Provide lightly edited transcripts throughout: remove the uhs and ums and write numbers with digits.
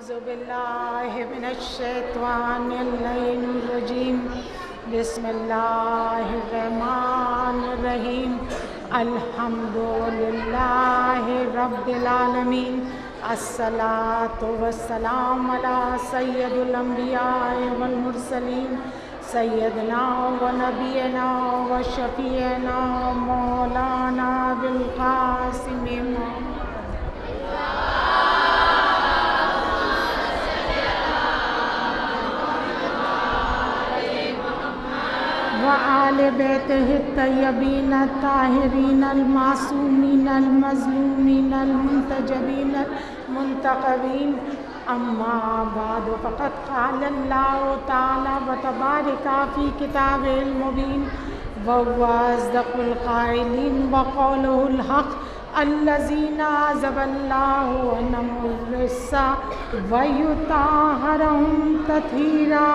औज़ुबिल्लाहिमिनश्शैत्वानिर्रजीम बिस्मिल्लाहिर्रहमानिर्रहीम अल्हम्दुलिल्लाहि रब्बिल आलमीन अस्सलातु वस्सलाम अला सय्यदुल अंबिया वल मुरसलीन सय्यदना व नबीना व शफीना मौलाना बिल क़ासिम व आले बैतिहि तय्यबीन ताहिरीन मासूमीन मज़लूमीन मुंतजबीन मुंतक़बीन अम्मा बाद फ़क़द क़ाल अल्लाहु तआला व तबारका फ़ी किताबिहिल मुबीन व हुवा अस्दक़ुल क़ाइलीन व क़ौलुहुल हक़ अल्लज़ीना अज़हबल्लाहु अन्हुर रिज्सा व युताहिरुहुम तत्हीरा।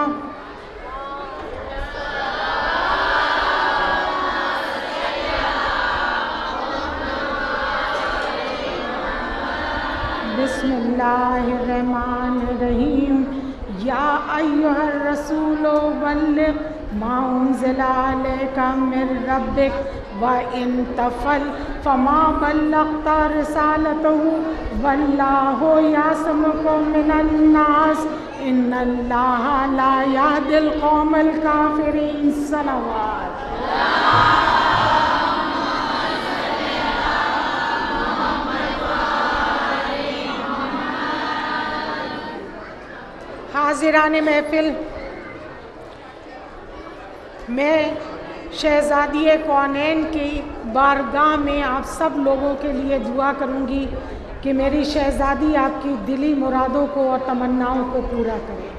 बिस्मिल्लाहिर्रहमानिर्रहीम या अय्युहर रसूलो बल्लिग़ मा उन्ज़िला अलैका मिर रब्बिक व इन तफ़अल फ़मा बल्लग़ता रिसालतहु वल्लाहु यासिमुका मिनन नास इन्नल्लाहा ला यहदिल क़ौमल काफ़िरीन। सलवात। हाज़िराने महफ़िल, मैं शहज़ादी कौनैन की बारगाह में आप सब लोगों के लिए दुआ करूँगी कि मेरी शहज़ादी आपकी दिली मुरादों को और तमन्नाओं को पूरा करे।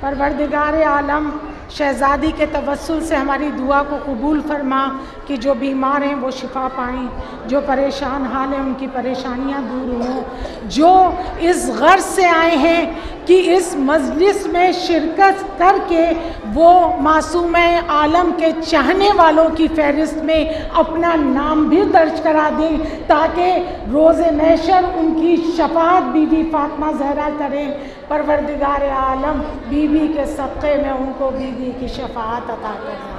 परवरदिगार आलम शहज़ादी के तवस्सुल से हमारी दुआ को कबूल फरमा कि जो बीमार हैं वो शिफा पाएँ, जो परेशान हाल हैं उनकी परेशानियां दूर हों, जो इस गर्ज से आए हैं कि इस मजलिस में शिरकत करके वो मासूम आलम के चाहने वालों की फहरिस्त में अपना नाम भी दर्ज करा दें ताकि रोज़े महशर उनकी शफाअत बीबी फातिमा ज़हरा करें। परवरदिगार आलम बीबी के सदक़े में उनको बीबी की शफाअत अता करना।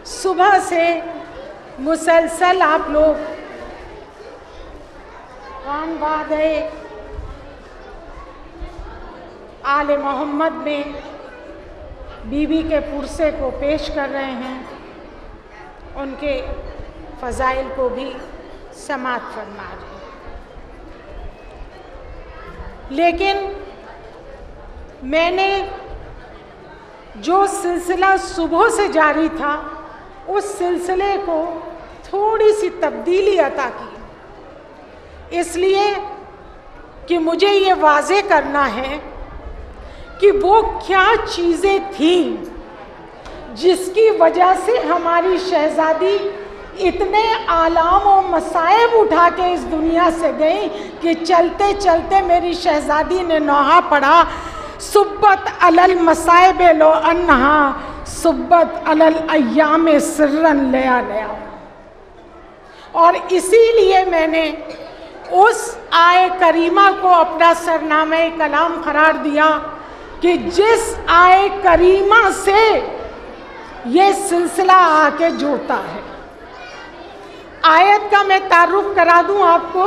सुबह से मुसलसल आप लोग खानवादे आले मोहम्मद में बीबी के पुरसे को पेश कर रहे हैं, उनके फ़ज़ाइल को भी समात फरमा रहे हैं। लेकिन मैंने जो सिलसिला सुबह से जारी था उस सिलसिले को थोड़ी सी तब्दीली अता की, इसलिए कि मुझे ये वाज़े करना है कि वो क्या चीज़ें थीं जिसकी वजह से हमारी शहज़ादी इतने आलाम और मसाइब उठा के इस दुनिया से गई कि चलते चलते मेरी शहज़ादी ने नौहा पढ़ा, सुब्बत अलल मसाइब लो अन्हा सुब्बत अलल अय्याम सिर्रन लया लया। और इसीलिए मैंने उस आए करीमा को अपना सरनामे कलाम करार दिया कि जिस आए करीमा से ये सिलसिला आके जुड़ता है। आयत का मैं तारुफ करा दूं आपको,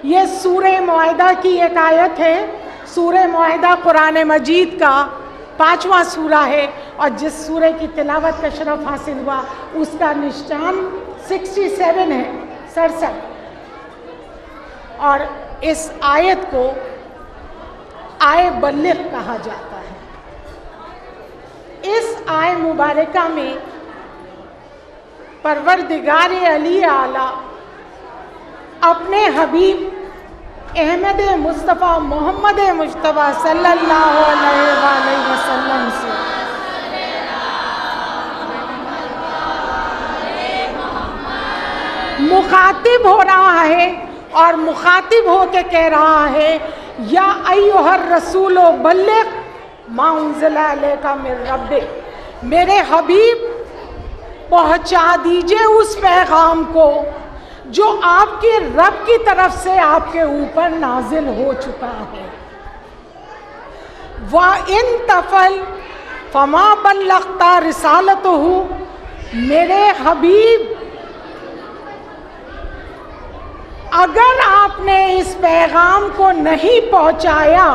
ये सूरह मुआहिदा की एक आयत है। सूरह मुआहिदा कुरान मजीद का 5वां सूरा है और जिस सूरह की तिलावत का शरफ हासिल हुआ उसका निशान 67 है, 67। और इस आयत को आए बल्लिग़ कहा जाता है। इस आय मुबारका में परवरदिगार अली आला अपने हबीब अहमद मुस्तफ़ा मोहम्मद मुज्तबा सल्लल्लाहु अलैहि वसल्लम से मुखातिब हो रहा है और मुखातिब हो के कह रहा है या अय्युहर रसूलो बल्लिग़ मा उन्ज़िला अलैका मिर रब्बिक, मेरे हबीब पहुंचा दीजिए उस पैगाम को जो आपके रब की तरफ से आपके ऊपर नाजिल हो चुका है। व इन तफल फमा बल्लगता रिसालतहु, मेरे हबीब अगर आपने इस पैगाम को नहीं पहुंचाया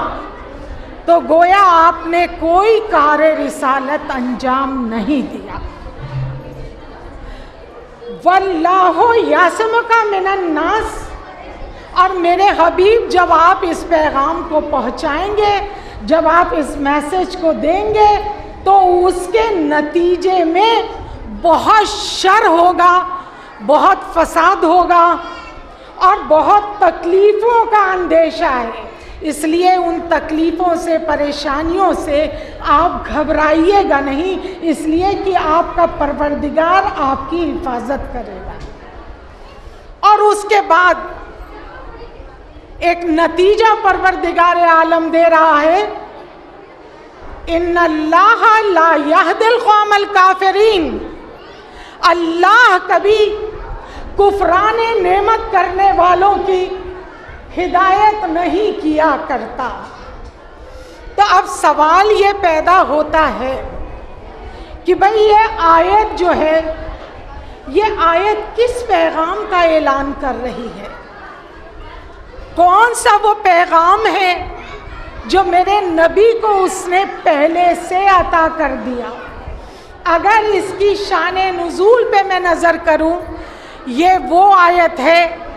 तो गोया आपने कोई कार्य रिसालत अंजाम नहीं दिया। वल्लाहु यासिमुका मिनन नास, और मेरे हबीब जब आप इस पैगाम को पहुंचाएंगे, जब आप इस मैसेज को देंगे, तो उसके नतीजे में बहुत शर होगा, बहुत फसाद होगा और बहुत तकलीफ़ों का अंदेशा है। इसलिए उन तकलीफ़ों से, परेशानियों से आप घबराइएगा नहीं, इसलिए कि आपका परवरदिगार आपकी हिफाजत करेगा। और उसके बाद एक नतीजा परवरदिगार आलम दे रहा है, इन्नल्लाह ला यहदिल कौमल काफिरीन, अल्लाह कभी कुफराने नेमत करने वालों की हिदायत नहीं किया करता। तो अब सवाल ये पैदा होता है कि भाई ये आयत जो है, ये आयत किस पैगाम का ऐलान कर रही है? कौन सा वो पैगाम है जो मेरे नबी को उसने पहले से अता कर दिया? अगर इसकी शान नुज़ूल पे मैं नज़र करूं, ये वो आयत है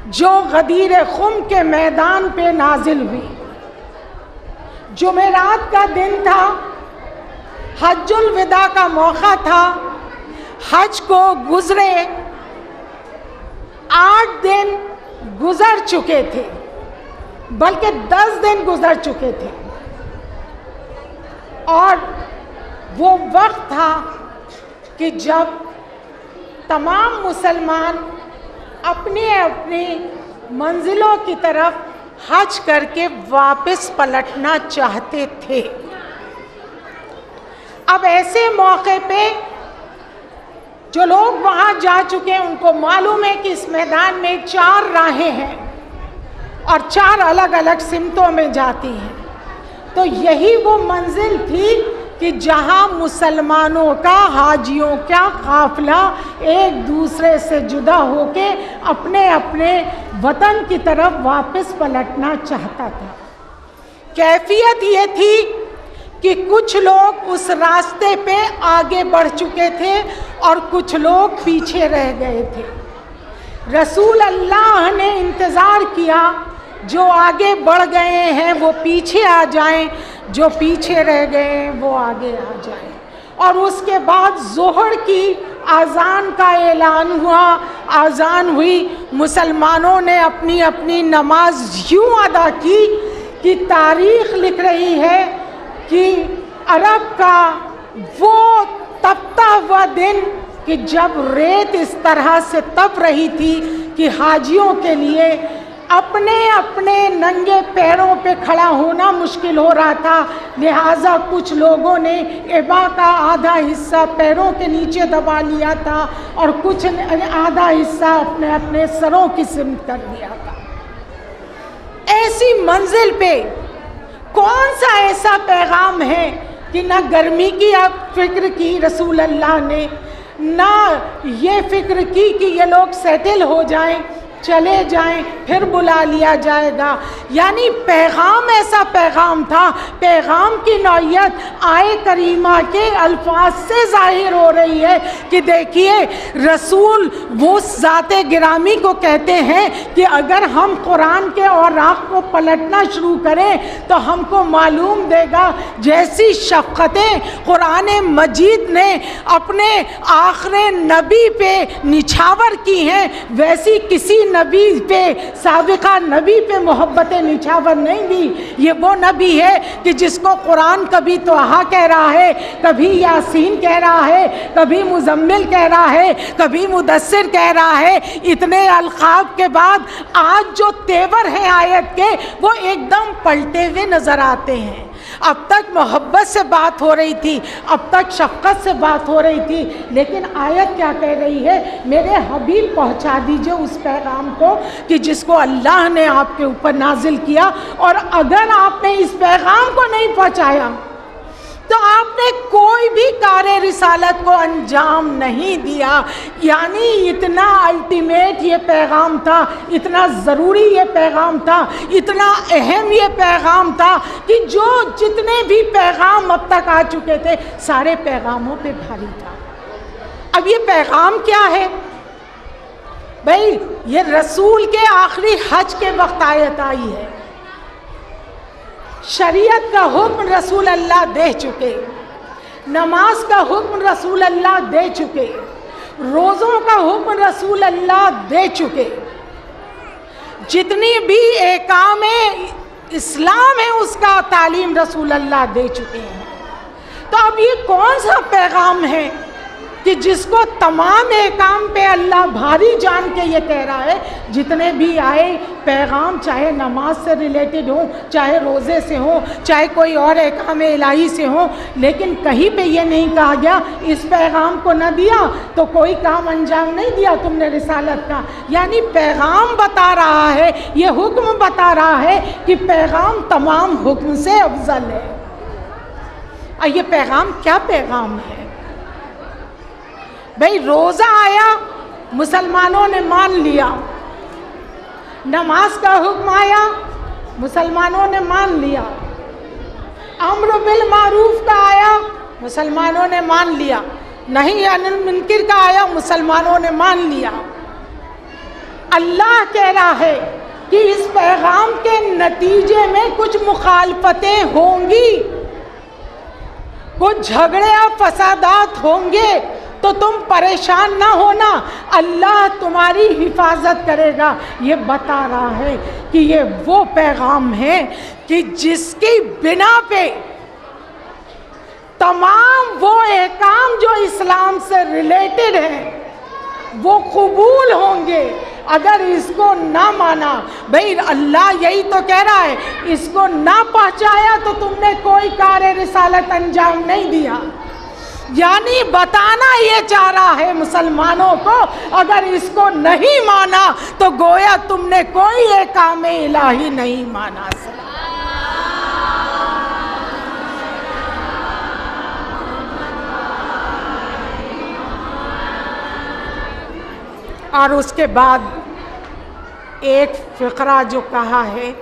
जो गदीर खुम के मैदान पे नाजिल हुई। जुमेरात का दिन था, हज्जुल विदा का मौका था, हज को गुजरे 8 दिन गुजर चुके थे, बल्कि 10 दिन गुजर चुके थे, और वो वक्त था कि जब तमाम मुसलमान अपने अपनी मंजिलों की तरफ हज करके वापस पलटना चाहते थे। अब ऐसे मौके पे जो लोग वहाँ जा चुके हैं उनको मालूम है कि इस मैदान में 4 राहें हैं और 4 अलग अलग सिमतों में जाती हैं। तो यही वो मंजिल थी कि जहाँ मुसलमानों का, हाजियों का काफिला एक दूसरे से जुदा होके अपने अपने वतन की तरफ वापस पलटना चाहता था। कैफियत ये थी कि कुछ लोग उस रास्ते पे आगे बढ़ चुके थे और कुछ लोग पीछे रह गए थे। रसूल अल्लाह ने इंतज़ार किया, जो आगे बढ़ गए हैं वो पीछे आ जाएं, जो पीछे रह गए हैं वो आगे आ जाएं। और उसके बाद ज़ोहर की आज़ान का ऐलान हुआ, आज़ान हुई, मुसलमानों ने अपनी अपनी नमाज यूँ अदा की कि तारीख़ लिख रही है कि अरब का वो तपता हुआ दिन कि जब रेत इस तरह से तप रही थी कि हाजियों के लिए अपने अपने नंगे पैरों पे खड़ा होना मुश्किल हो रहा था। लिहाजा कुछ लोगों ने एबा का आधा हिस्सा पैरों के नीचे दबा लिया था और कुछ ने आधा हिस्सा अपने अपने सरों की सिमत कर दिया था। ऐसी मंजिल पे कौन सा ऐसा पैगाम है कि ना गर्मी की आप फिक्र की रसूल अल्लाह ने, ना ये फिक्र की कि ये लोग सेटल हो जाएं, चले जाएं, फिर बुला लिया जाएगा। यानी पैगाम ऐसा पैगाम था, पैगाम की नौयत आए करीमा के अल्फाज से जाहिर हो रही है कि देखिए रसूल वो ज़ाते गिरामी को कहते हैं कि अगर हम कुरान के और राह को पलटना शुरू करें तो हमको मालूम देगा जैसी शफ़क़तें कुरान मजीद ने अपने आखिरी नबी पे निछावर की हैं, वैसी किसी नबी पे, साबिका नबी पे मोहब्बतें निछावर नहीं दी। ये वो नबी है कि जिसको कुरान कभी तोहा कह रहा है, कभी यासीन कह रहा है, कभी मुजम्मिल कह रहा है, कभी मुदस्सिर कह रहा है। इतने अलक़ाब के बाद आज जो तेवर हैं आयत के वो एकदम पलटे हुए नज़र आते हैं। अब तक मोहब्बत से बात हो रही थी, अब तक शफ़क़त से बात हो रही थी, लेकिन आयत क्या कह रही है? मेरे हबीब पहुंचा दीजिए उस पैगाम को कि जिसको अल्लाह ने आपके ऊपर नाजिल किया, और अगर आपने इस पैगाम को नहीं पहुंचाया तो आपने कोई भी कार्य रिसालत को अंजाम नहीं दिया। यानी इतना अल्टीमेट ये पैगाम था, इतना ज़रूरी ये पैगाम था, इतना अहम ये पैगाम था कि जो जितने भी पैगाम अब तक आ चुके थे सारे पैगामों पे भारी था। अब ये पैगाम क्या है भाई? ये रसूल के आखिरी हज के वक्त आयत आई है। शरीयत का हुक्म रसूल अल्लाह दे चुके, नमाज का हुक्म रसूल अल्लाह दे चुके, रोज़ों का हुक्म रसूल अल्लाह दे चुके, जितनी भी एकाम इस्लाम है उसका तालीम रसूल अल्लाह दे चुके हैं। तो अब ये कौन सा पैगाम है कि जिसको तमाम एकाम पे अल्लाह भारी जान के ये कह रहा है, जितने भी आए पैगाम, चाहे नमाज से रिलेटेड हो, चाहे रोज़े से हो, चाहे कोई और एकाम इलाही से हो, लेकिन कहीं पे ये नहीं कहा गया इस पैगाम को न दिया तो कोई काम अंजाम नहीं दिया तुमने रिसालत का। यानी पैगाम बता रहा है, ये हुक्म बता रहा है कि पैगाम तमाम हुक्म से अफजल है। और ये पैगाम क्या पैगाम है भाई? रोज़ा आया, मुसलमानों ने मान लिया। नमाज का हुक्म आया, मुसलमानों ने मान लिया। अम्र बिल मारूफ का आया, मुसलमानों ने मान लिया। नहीं अनिल मुनकिर का आया, मुसलमानों ने मान लिया। अल्लाह कह रहा है कि इस पैगाम के नतीजे में कुछ मुखालफतें होंगी, कुछ झगड़े और फसादात होंगे, तो तुम परेशान ना होना, अल्लाह तुम्हारी हिफाजत करेगा। ये बता रहा है कि ये वो पैगाम है कि जिसकी बिना पे तमाम वो एहकाम जो इस्लाम से रिलेटेड हैं वो कबूल होंगे। अगर इसको ना माना, भाई अल्लाह यही तो कह रहा है, इसको ना पहुंचाया तो तुमने कोई कार्य रिसालत अंजाम नहीं दिया। यानी बताना ये चाह रहा है मुसलमानों को, अगर इसको नहीं माना तो गोया तुमने कोई एकाम इलाही नहीं माना। और उसके बाद एक फ़िक्रा जो कहा है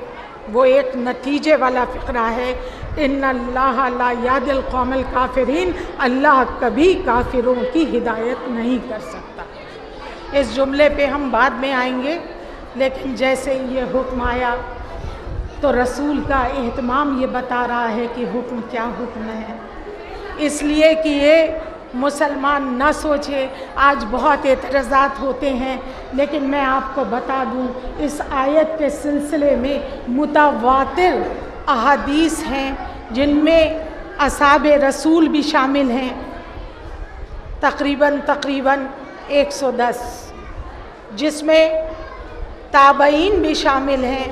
वो एक नतीजे वाला फ़िक्रा है, इन्नल्लाह ला यादिल कौमल काफिरीन, अल्लाह कभी काफिरों की हिदायत नहीं कर सकता। इस जुमले पे हम बाद में आएंगे, लेकिन जैसे ये हुक्म आया तो रसूल का एहतमाम ये बता रहा है कि हुक्म क्या हुक्म है, इसलिए कि ये मुसलमान न सोचे। आज बहुत एतराज़ात होते हैं, लेकिन मैं आपको बता दूं इस आयत के सिलसिले में मुतवातिर अहादीस हैं जिनमें असहाबे रसूल भी शामिल हैं, तकरीबन 110, जिसमें ताबईन भी शामिल हैं,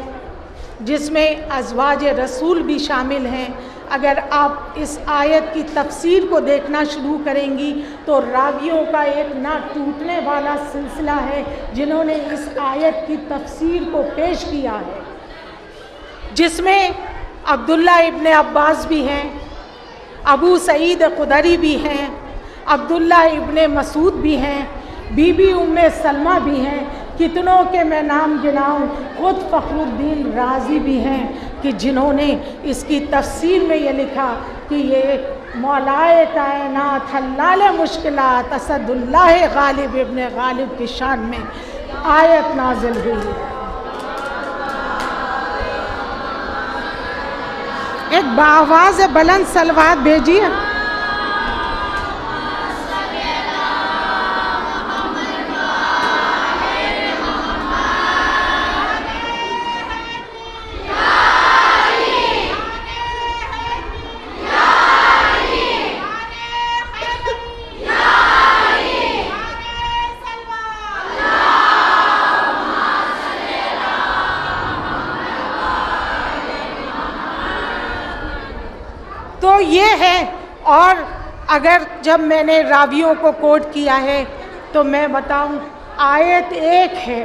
जिसमें अज़वाज रसूल भी शामिल हैं। अगर आप इस आयत की तफसीर को देखना शुरू करेंगी तो रावियों का एक ना टूटने वाला सिलसिला है जिन्होंने इस आयत की तफसीर को पेश किया है, जिसमें अब्दुल्ला इब्ने अब्बास भी हैं, अबू सईद खुदरी भी हैं, अब्दुल्ला इब्ने मसूद भी हैं, बीबी उम्मे सलमा भी हैं, कितनों के मैं नाम गिनाऊं, खुद फ़खरुद्दीन राज़ी भी हैं कि जिन्होंने इसकी तफसीर में ये लिखा कि ये मौलाए कायनात हल्लाल मुश्किलात असदुल्लाह गालिब इब्ने गालिब की शान में आयत नाजिल हुई है। एक बाआवाज़ बुलंद सलवात भेजिए। अगर जब मैंने रावियों को कोट किया है तो मैं बताऊं, आयत एक है,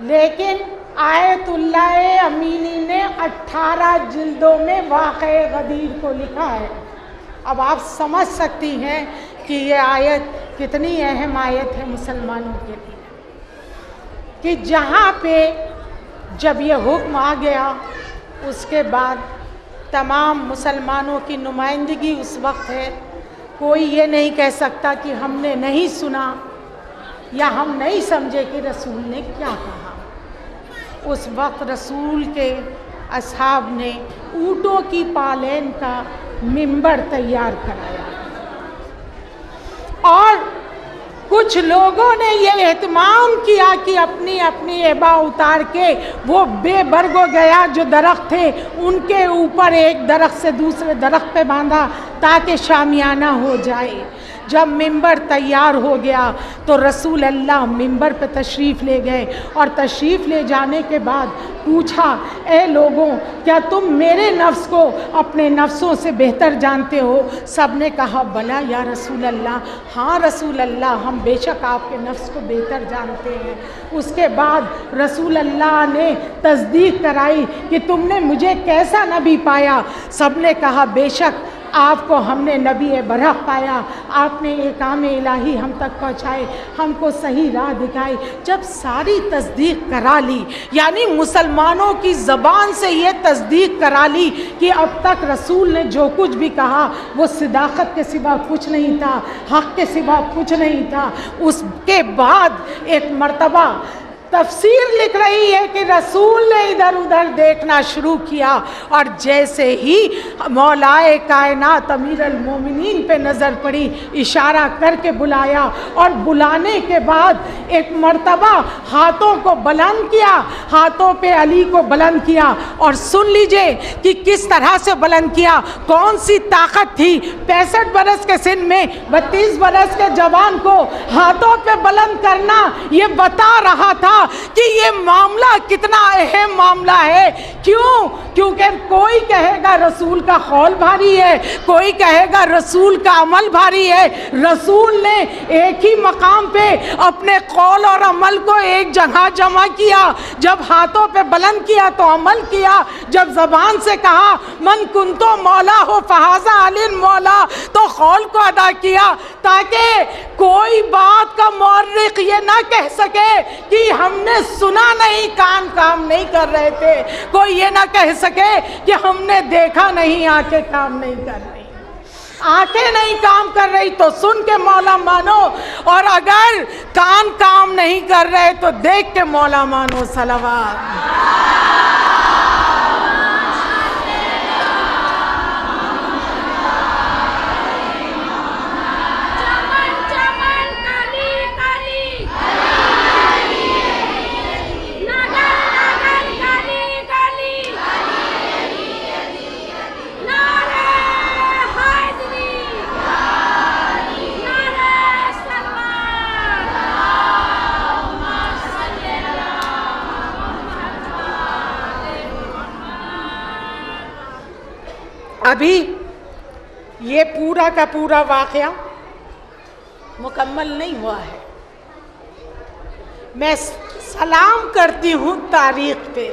लेकिन आयतुल्लाह अमीनी ने 18 जिल्दों में वाक़े गदीर को लिखा है। अब आप समझ सकती हैं कि ये आयत कितनी अहम आयत है मुसलमानों के लिए, कि जहाँ पे जब ये हुक्म आ गया उसके बाद तमाम मुसलमानों की नुमाइंदगी उस वक्त है। कोई ये नहीं कह सकता कि हमने नहीं सुना या हम नहीं समझे कि रसूल ने क्या कहा। उस वक्त रसूल के असहाब ने ऊँटों की पालेन का मिंबर तैयार कराया और कुछ लोगों ने ये एहतमाम किया कि अपनी अपनी एबा उतार के वो बेबर्गो गया जो दरख्त थे उनके ऊपर एक दरख्त से दूसरे दरख्त पे बांधा ताकि शामियाना हो जाए। जब मिंबर तैयार हो गया तो रसूल अल्लाह मिंबर पे तशरीफ़ ले गए और तशरीफ़ ले जाने के बाद पूछा, ए लोगों, क्या तुम मेरे नफ्स को अपने नफ्सों से बेहतर जानते हो? सब ने कहा, भला या रसूल अल्लाह, हाँ रसूल अल्लाह, हम बेशक आपके नफ्स को बेहतर जानते हैं। उसके बाद रसूल अल्लाह ने तस्दीक कराई कि तुमने मुझे कैसा नबी पाया? सब ने कहा, बेशक आपको हमने नबी बरहक पाया, आपने एकाम इलाही हम तक पहुँचाए, हमको सही राह दिखाई। जब सारी तस्दीक करा ली, यानी मुसलमानों की ज़बान से ये तस्दीक करा ली कि अब तक रसूल ने जो कुछ भी कहा वो सिदाकत के सिवा कुछ नहीं था, हक़ के सिवा कुछ नहीं था। उसके बाद एक मर्तबा तफसीर लिख रही है कि रसूल ने इधर उधर देखना शुरू किया और जैसे ही मौलाए कायनात अमीर अल मोमिनीन पे नज़र पड़ी, इशारा करके बुलाया और बुलाने के बाद एक मर्तबा हाथों को बुलंद किया, हाथों पे अली को बुलंद किया। और सुन लीजिए कि किस तरह से बुलंद किया, कौन सी ताकत थी। 65 बरस के सिन में 32 बरस के जवान को हाथों पे बुलंद करना ये बता रहा था कि ये मामला कितना अहम मामला है। क्यों? क्योंकि कोई कहेगा रसूल का कौल भारी है, कोई कहेगा रसूल का अमल भारी है। रसूल ने एक ही मकाम पे अपने कौल और अमल को एक जगह जमा किया। जब हाथों पे बुलंद किया तो अमल किया, जब ज़बान से कहा मन कुंतो मौला हो फहाजा अलिन मौला, तो कौल को अदा किया, ताकि कोई बात का मौर्रिख ये ना कह सके कि हमने सुना नहीं, कान काम नहीं कर रहे थे। कोई ये ना कह सके कि हमने देखा नहीं, आंखें काम नहीं कर रही। आंखें नहीं काम कर रही तो सुन के मौला मानो, और अगर कान काम नहीं कर रहे तो देख के मौला मानो। सलावत। अभी ये पूरा का पूरा वाक़या मुकम्मल नहीं हुआ है। मैं सलाम करती हूँ तारीख़ पे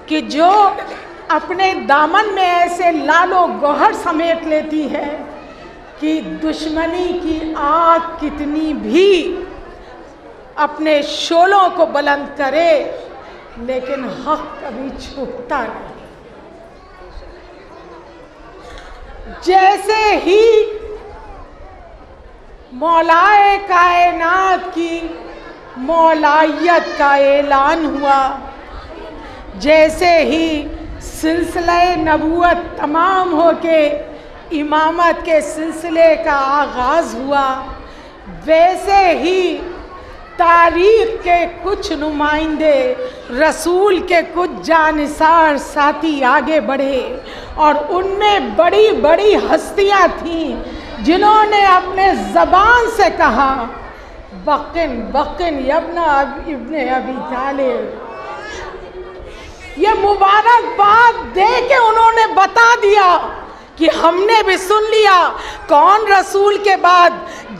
कि जो अपने दामन में ऐसे लालो गौहर समेट लेती है कि दुश्मनी की आग कितनी भी अपने शोलों को बुलंद करे लेकिन हक़ कभी छूटता नहीं। जैसे ही मौलाए कायनात की मौलायत का ऐलान हुआ, जैसे ही सिलसिला नबूवत तमाम होके इमामत के सिलसिले का आगाज़ हुआ, वैसे ही तारीख़ के कुछ नुमाइंदे, रसूल के कुछ जानिसार साथी आगे बढ़े और उनमें बड़ी बड़ी हस्तियां थीं जिन्होंने अपने ज़बान से कहा, बकिन बकिन इब्ने अबी तालिब। ये मुबारकबाद दे के उन्होंने बता दिया कि हमने भी सुन लिया कौन रसूल के बाद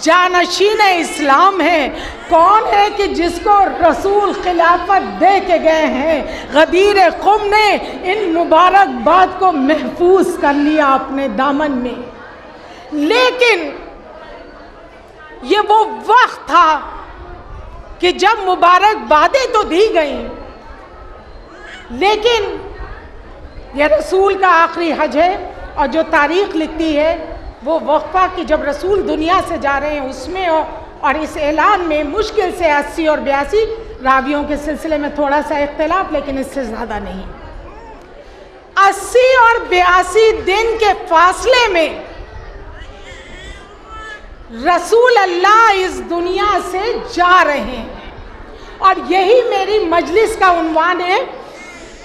जानशीन इस्लाम है, कौन है कि जिसको रसूल खिलाफत दे के गए हैं। गदीर क़ुम ने इन मुबारकबाद को महफूज कर लिया अपने दामन में। लेकिन ये वो वक्त था कि जब मुबारकबादें तो दी गई, लेकिन यह रसूल का आखिरी हज है। और जो तारीख़ लिखती है वो वक्फा कि जब रसूल दुनिया से जा रहे हैं उसमें, और इस ऐलान में मुश्किल से 80 और 82 रावियों के सिलसिले में थोड़ा सा इख्तिलाफ, लेकिन इससे ज़्यादा नहीं। 80 और 82 दिन के फासले में रसूल अल्लाह इस दुनिया से जा रहे हैं। और यही मेरी मजलिस का उन्वान है।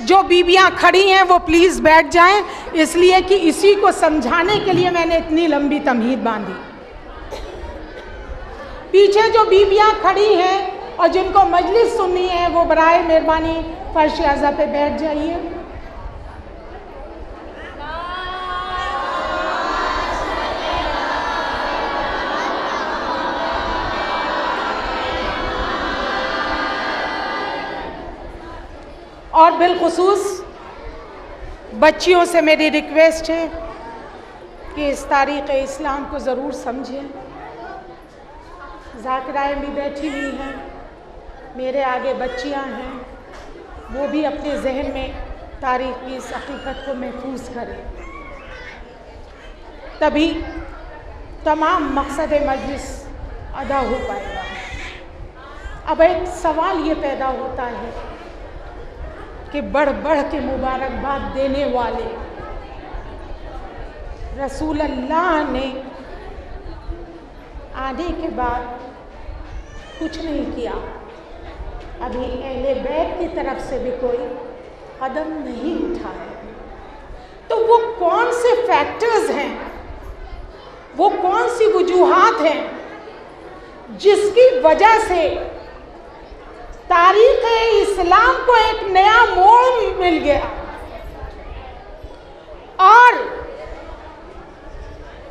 जो बीबियां खड़ी हैं वो प्लीज़ बैठ जाएं, इसलिए कि इसी को समझाने के लिए मैंने इतनी लंबी तमहीद बांधी। पीछे जो बीबियां खड़ी हैं और जिनको मजलिस सुननी है वो बराए मेहरबानी फर्श अज़ा पे बैठ जाइए। और बिलखुसूस बच्चियों से मेरी रिक्वेस्ट है कि इस तारीख़ इस्लाम को ज़रूर समझें। ज़ाकिराएँ भी बैठी हुई हैं, मेरे आगे बच्चियां हैं, वो भी अपने जहन में तारीख़ की इस हकीकत को महफूज करें, तभी तमाम मकसद मजलिस अदा हो पाएगा। अब एक सवाल ये पैदा होता है कि बढ़ बढ़ के मुबारकबाद देने वाले रसूल अल्लाह ने आने के बाद कुछ नहीं किया। अभी अहले बैत की तरफ से भी कोई कदम नहीं उठाया। तो वो कौन से फैक्टर्स हैं, वो कौन सी वजूहात हैं जिसकी वजह से तारीख़ इस्लाम को एक नया मोड़ मिल गया और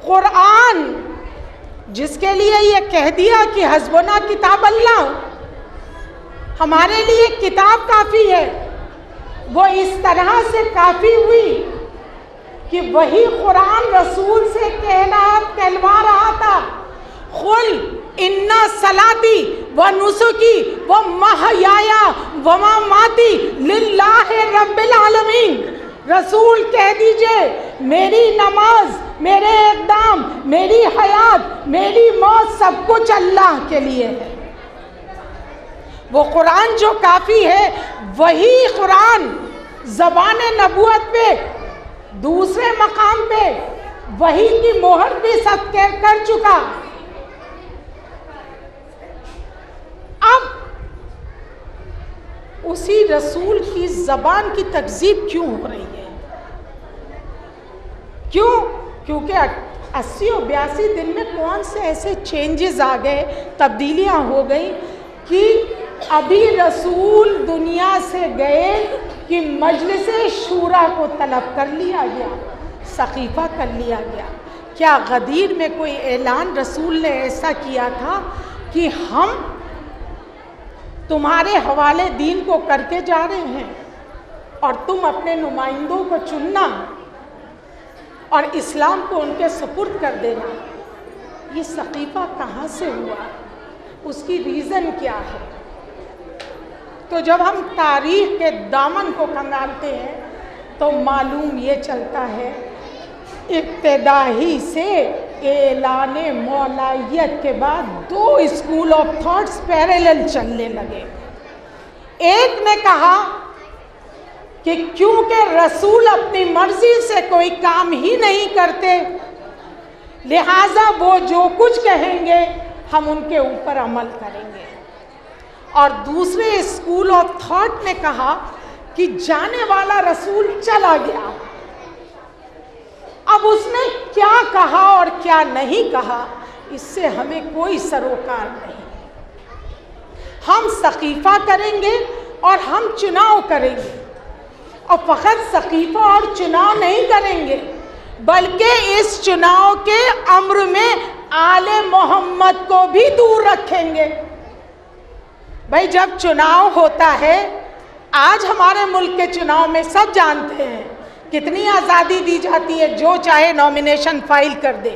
कुरान जिसके लिए ये कह दिया कि हस्बुना किताब अल्लाह, हमारे लिए किताब काफ़ी है, वो इस तरह से काफ़ी हुई कि वही कुरान रसूल से कहलवा रहा था, खुल इन्ना सलाती व नुसुकी व महयाया व ममाती लिल्लाहि रब्बिल आलमीन। रसूल कह दीजिए मेरी नमाज, मेरे इक़दाम, मेरी हयात, मेरी मौत सब कुछ अल्लाह के लिए है। वो कुरान जो काफ़ी है, वही कुरान ज़बान नबूवत पे दूसरे मकाम पे वही की मोहर भी सब कर चुका। अब उसी रसूल की ज़बान की तकज़ीब क्यों हो रही है? क्यों? क्योंकि 80 और 82 दिन में कौन से ऐसे चेंजेस आ गए, तब्दीलियां हो गई कि अभी रसूल दुनिया से गए कि मजलिस शूरा को तलब कर लिया गया, सकीफ़ा कर लिया गया। क्या गदीर में कोई ऐलान रसूल ने ऐसा किया था कि हम तुम्हारे हवाले दीन को करके जा रहे हैं और तुम अपने नुमाइंदों को चुनना और इस्लाम को उनके सुपुर्द कर देना? ये सकीफ़ा कहाँ से हुआ, उसकी रीज़न क्या है? तो जब हम तारीख़ के दामन को खंगालते हैं तो मालूम ये चलता है इब्तिदाई से ऐलाने मौलाइयत के बाद 2 स्कूल ऑफ थॉट्स पैरेलल चलने लगे। एक ने कहा कि क्योंकि रसूल अपनी मर्जी से कोई काम ही नहीं करते, लिहाजा वो जो कुछ कहेंगे हम उनके ऊपर अमल करेंगे। और दूसरे स्कूल ऑफ थॉट ने कहा कि जाने वाला रसूल चला गया, अब उसने क्या कहा और क्या नहीं कहा इससे हमें कोई सरोकार नहीं। हम सकीफ़ा करेंगे और हम चुनाव करेंगे, और फ़कत सकीफ़ा और चुनाव नहीं करेंगे, बल्कि इस चुनाव के अम्र में आले मोहम्मद को भी दूर रखेंगे। भाई जब चुनाव होता है, आज हमारे मुल्क के चुनाव में सब जानते हैं कितनी आज़ादी दी जाती है, जो चाहे नॉमिनेशन फाइल कर दे।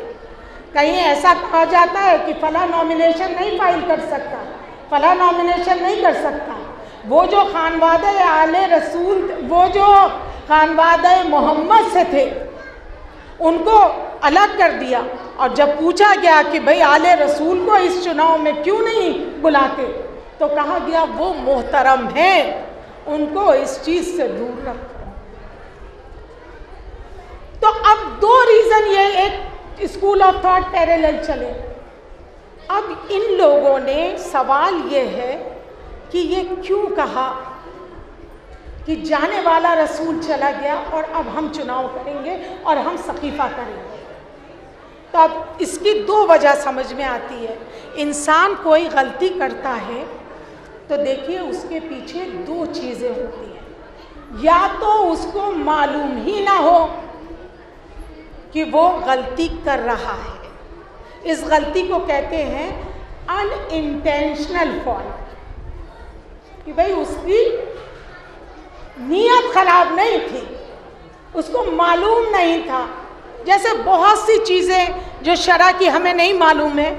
कहीं ऐसा कहा जाता है कि फला नॉमिनेशन नहीं फाइल कर सकता, फला नॉमिनेशन नहीं कर सकता। वो जो खानवादे आले रसूल, वो जो खानवादे मोहम्मद से थे, उनको अलग कर दिया। और जब पूछा गया कि भाई आले रसूल को इस चुनाव में क्यों नहीं बुलाते, तो कहा गया वो मोहतरम हैं, उनको इस चीज़ से दूर रखो। तो अब दो रीज़न, ये एक स्कूल ऑफ थॉट पैरेलल चले। अब इन लोगों ने सवाल ये है कि ये क्यों कहा कि जाने वाला रसूल चला गया और अब हम चुनाव करेंगे और हम सकीफ़ा करेंगे। तो अब इसकी दो वजह समझ में आती है। इंसान कोई गलती करता है तो देखिए उसके पीछे दो चीज़ें होती हैं। या तो उसको मालूम ही ना हो कि वो गलती कर रहा है, इस गलती को कहते हैं अनइंटेंशनल फॉल्ट, कि भाई उसकी नीयत खराब नहीं थी, उसको मालूम नहीं था। जैसे बहुत सी चीज़ें जो शरा की हमें नहीं मालूम है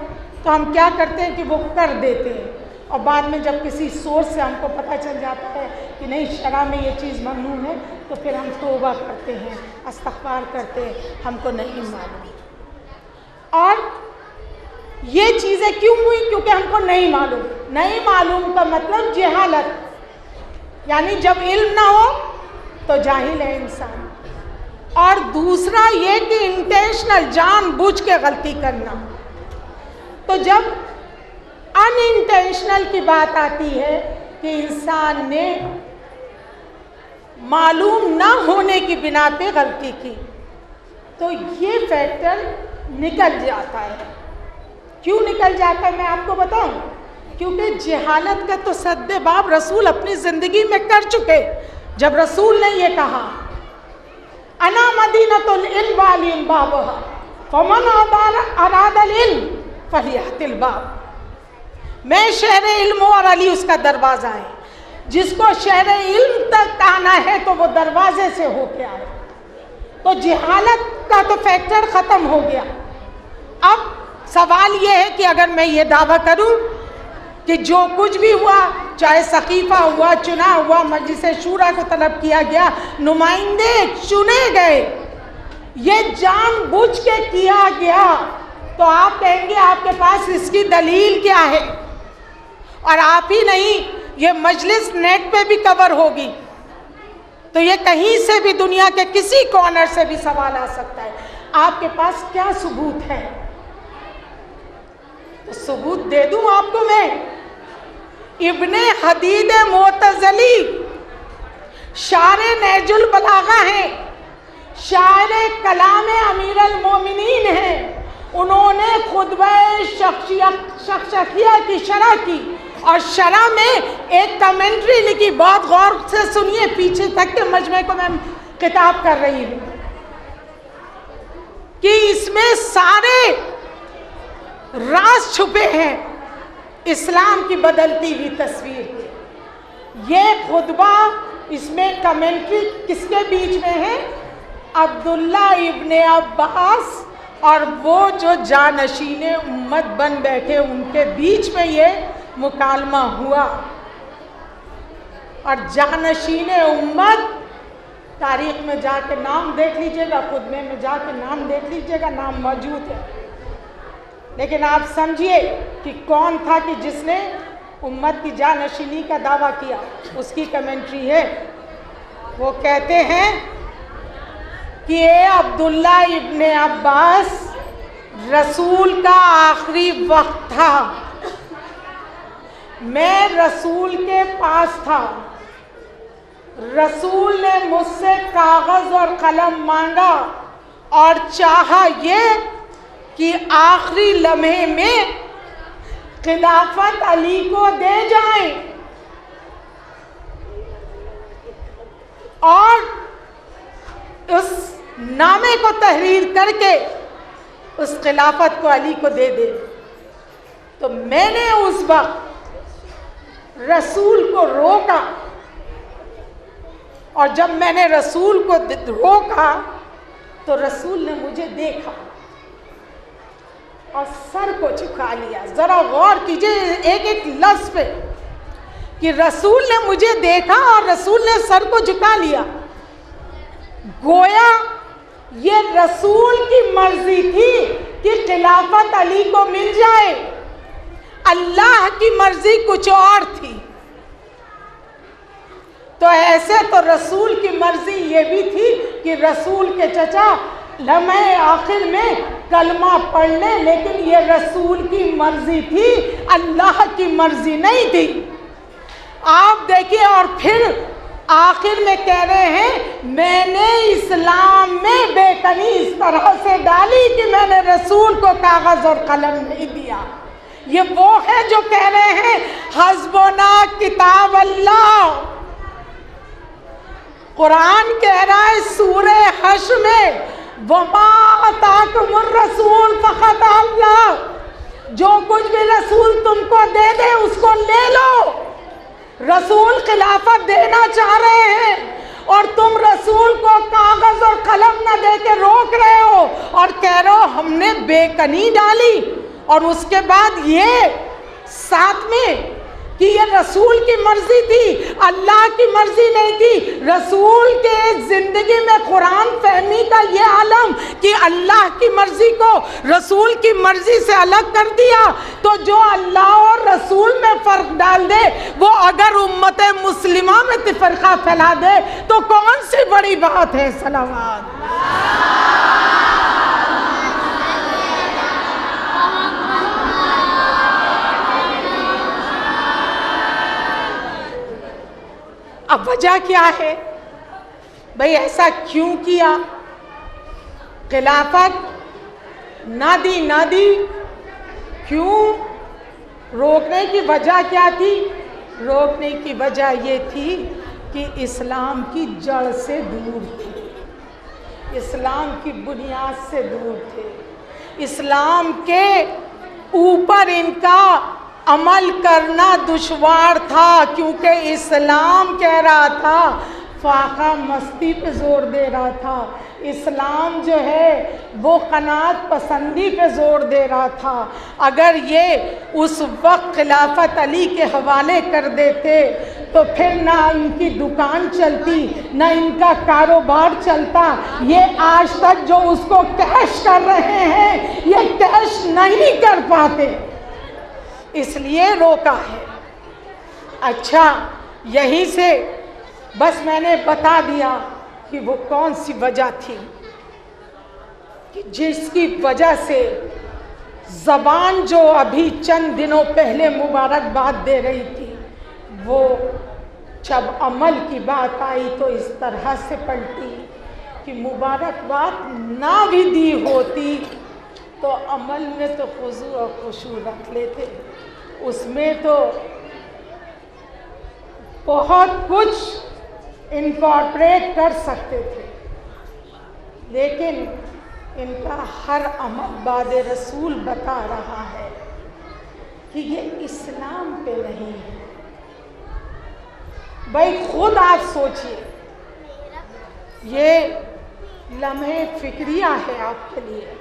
तो हम क्या करते हैं कि वो कर देते हैं, और बाद में जब किसी सोर्स से हमको पता चल जाता है कि नहीं शरा में ये चीज़ ममनू है, तो फिर हम तौबा करते हैं, इस्तग़फ़ार करते हैं, हमको नहीं मालूम। और ये चीज़ें क्यों हुई? क्योंकि हमको नहीं मालूम। नहीं मालूम का मतलब जहालत, यानी जब इल्म ना हो तो जाहिल है इंसान। और दूसरा ये कि इंटेंशनल, जानबूझ के गलती करना। तो जब अनइंटेंशनल की बात आती है कि इंसान ने मालूम ना होने की बिना पे गलती की, तो ये फैक्टर निकल जाता है। क्यों निकल जाता है मैं आपको बताऊं? क्योंकि जहालत का तो सद्देबाब रसूल अपनी ज़िंदगी में कर चुके। जब रसूल ने ये कहा अना मदीनतुल इल्म वालिल बाबहा फमन अरादल इल्म फलियातिल बाब, मैं शहर इल्म और अली उसका दरवाज़ा है। जिसको शहर इल्म तक आना है तो वो दरवाजे से होके आए। तो जहालत का तो फैक्टर ख़त्म हो गया। अब सवाल ये है कि अगर मैं ये दावा करूं कि जो कुछ भी हुआ, चाहे सकीफ़ा हुआ, चुनाव हुआ, मजलिस शूरा को तलब किया गया, नुमाइंदे चुने गए, ये जानबूझ के किया गया, तो आप कहेंगे आपके पास इसकी दलील क्या है? और आप ही नहीं, ये मजलिस नेट पे भी कवर होगी, तो ये कहीं से भी दुनिया के किसी कॉर्नर से भी सवाल आ सकता है। आपके पास क्या सबूत है? तो सबूत दे दूं आपको मैं। इब्ने हदीद मोतज़ली शारे नहजुल बलागा हैं, शारे कलाम अमीरुल मोमिनीन हैं। उन्होंने खुतबा शख्सिया की शरह की और शरह में एक कमेंट्री लिखी। बहुत गौर से सुनिए, पीछे तक के मजमे को मैं किताब कर रही हूँ कि इसमें सारे राज छुपे हैं इस्लाम की बदलती हुई तस्वीर के। ये खुतबा, इसमें कमेंट्री किसके बीच में है? अब्दुल्ला इब्ने अब्बास और वो जो जानशीने उम्मत बन बैठे, उनके बीच में ये मुकालमा हुआ। और जानशीने उम्मत, तारीख में जाके नाम देख लीजिएगा, खुतबे में जाके नाम देख लीजिएगा, नाम मौजूद है। लेकिन आप समझिए कि कौन था कि जिसने उम्मत की जानशीनी का दावा किया। उसकी कमेंट्री है, वो कहते हैं कि ए अब्दुल्ला इब्ने अब्बास, रसूल का आखिरी वक्त था, मैं रसूल के पास था, रसूल ने मुझसे कागज़ और कलम मांगा और चाहा ये कि आखिरी लम्हे में खिलाफत अली को दे जाएं, और उस नामे को तहरीर करके उस खिलाफत को अली को दे दे। तो मैंने उस वक्त रसूल को रोका, और जब मैंने रसूल को रोका तो रसूल ने मुझे देखा और सर को झुका लिया। जरा गौर कीजिए एक एक लफ्ज पे कि रसूल ने मुझे देखा और रसूल ने सर को झुका लिया। गोया ये रसूल की मर्जी थी कि खिलाफत अली को मिल जाए, अल्लाह की मर्जी कुछ और थी। तो ऐसे तो रसूल की मर्जी ये भी थी कि रसूल के चचा लम्हे आखिर में कलमा पढ़ ले, लेकिन ये रसूल की मर्जी थी, अल्लाह की मर्जी नहीं थी। आप देखिए, और फिर आखिर में कह रहे हैं मैंने इस्लाम में बेकनी इस तरह से डाली कि मैंने रसूल को कागज और कलम नहीं दिया। ये वो है जो कह रहे हैं हस्बुना किताब अल्लाह। कुरान कह रहा है सूरे हश्र में वमा अताकुमुर रसूल फक़त अल्लाह, जो कुछ भी रसूल तुमको दे दे उसको ले लो। रसूल खिलाफत देना चाह रहे हैं और तुम रसूल को कागज और कलम न दे के रोक रहे हो और कह रहे हो हमने बेकनी डाली। और उसके बाद ये साथ में कि ये रसूल की मर्जी थी, अल्लाह की मर्जी नहीं थी। रसूल के जिंदगी में कुरान फहमी का ये आलम कि अल्लाह की मर्जी को रसूल की मर्जी से अलग कर दिया। तो जो अल्लाह और रसूल में फर्क डाल दे वो अगर उम्मत मुस्लिमा में तफरका फैला दे तो कौन सी बड़ी बात है। सलावत। अब वजह क्या है भाई, ऐसा क्यों किया? खिलाफत ना दी, क्यों? रोकने की वजह क्या थी? रोकने की वजह ये थी कि इस्लाम की जड़ से दूर थे, इस्लाम की बुनियाद से दूर थे, इस्लाम के ऊपर इनका अमल करना दुश्वार था, क्योंकि इस्लाम कह रहा था फाका मस्ती पे जोर दे रहा था। इस्लाम जो है वो कनात पसंदी पे जोर दे रहा था। अगर ये उस वक्त खिलाफत अली के हवाले कर देते तो फिर ना इनकी दुकान चलती, ना इनका कारोबार चलता। ये आज तक जो उसको कैश कर रहे हैं ये कैश नहीं कर पाते, इसलिए रोका है। अच्छा, यहीं से बस मैंने बता दिया कि वो कौन सी वजह थी कि जिसकी वजह से ज़बान जो अभी चंद दिनों पहले मुबारकबाद दे रही थी, वो जब अमल की बात आई तो इस तरह से पलटी कि मुबारकबाद ना भी दी होती तो अमल में तो खुशू और खुशू रख लेते, उसमें तो बहुत कुछ इनकॉर्पोरेट कर सकते थे। लेकिन इनका हर अमल बाद रसूल बता रहा है कि ये इस्लाम पे नहीं है। भाई खुद आप सोचिए, ये लम्हे फिक्रिया है आपके लिए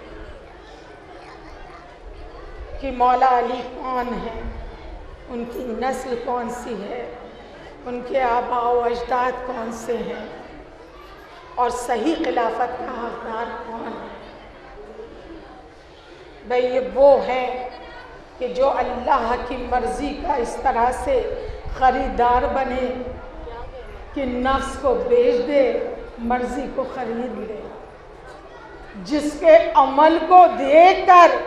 कि मौला अली कौन है, उनकी नस्ल कौन सी है, उनके आबा व अजदाद कौन से हैं और सही खिलाफत का हकदार कौन है। भाई ये वो है कि जो अल्लाह की मर्ज़ी का इस तरह से ख़रीदार बने कि नफ्स को बेच दे, मर्ज़ी को ख़रीद ले, जिसके अमल को देखकर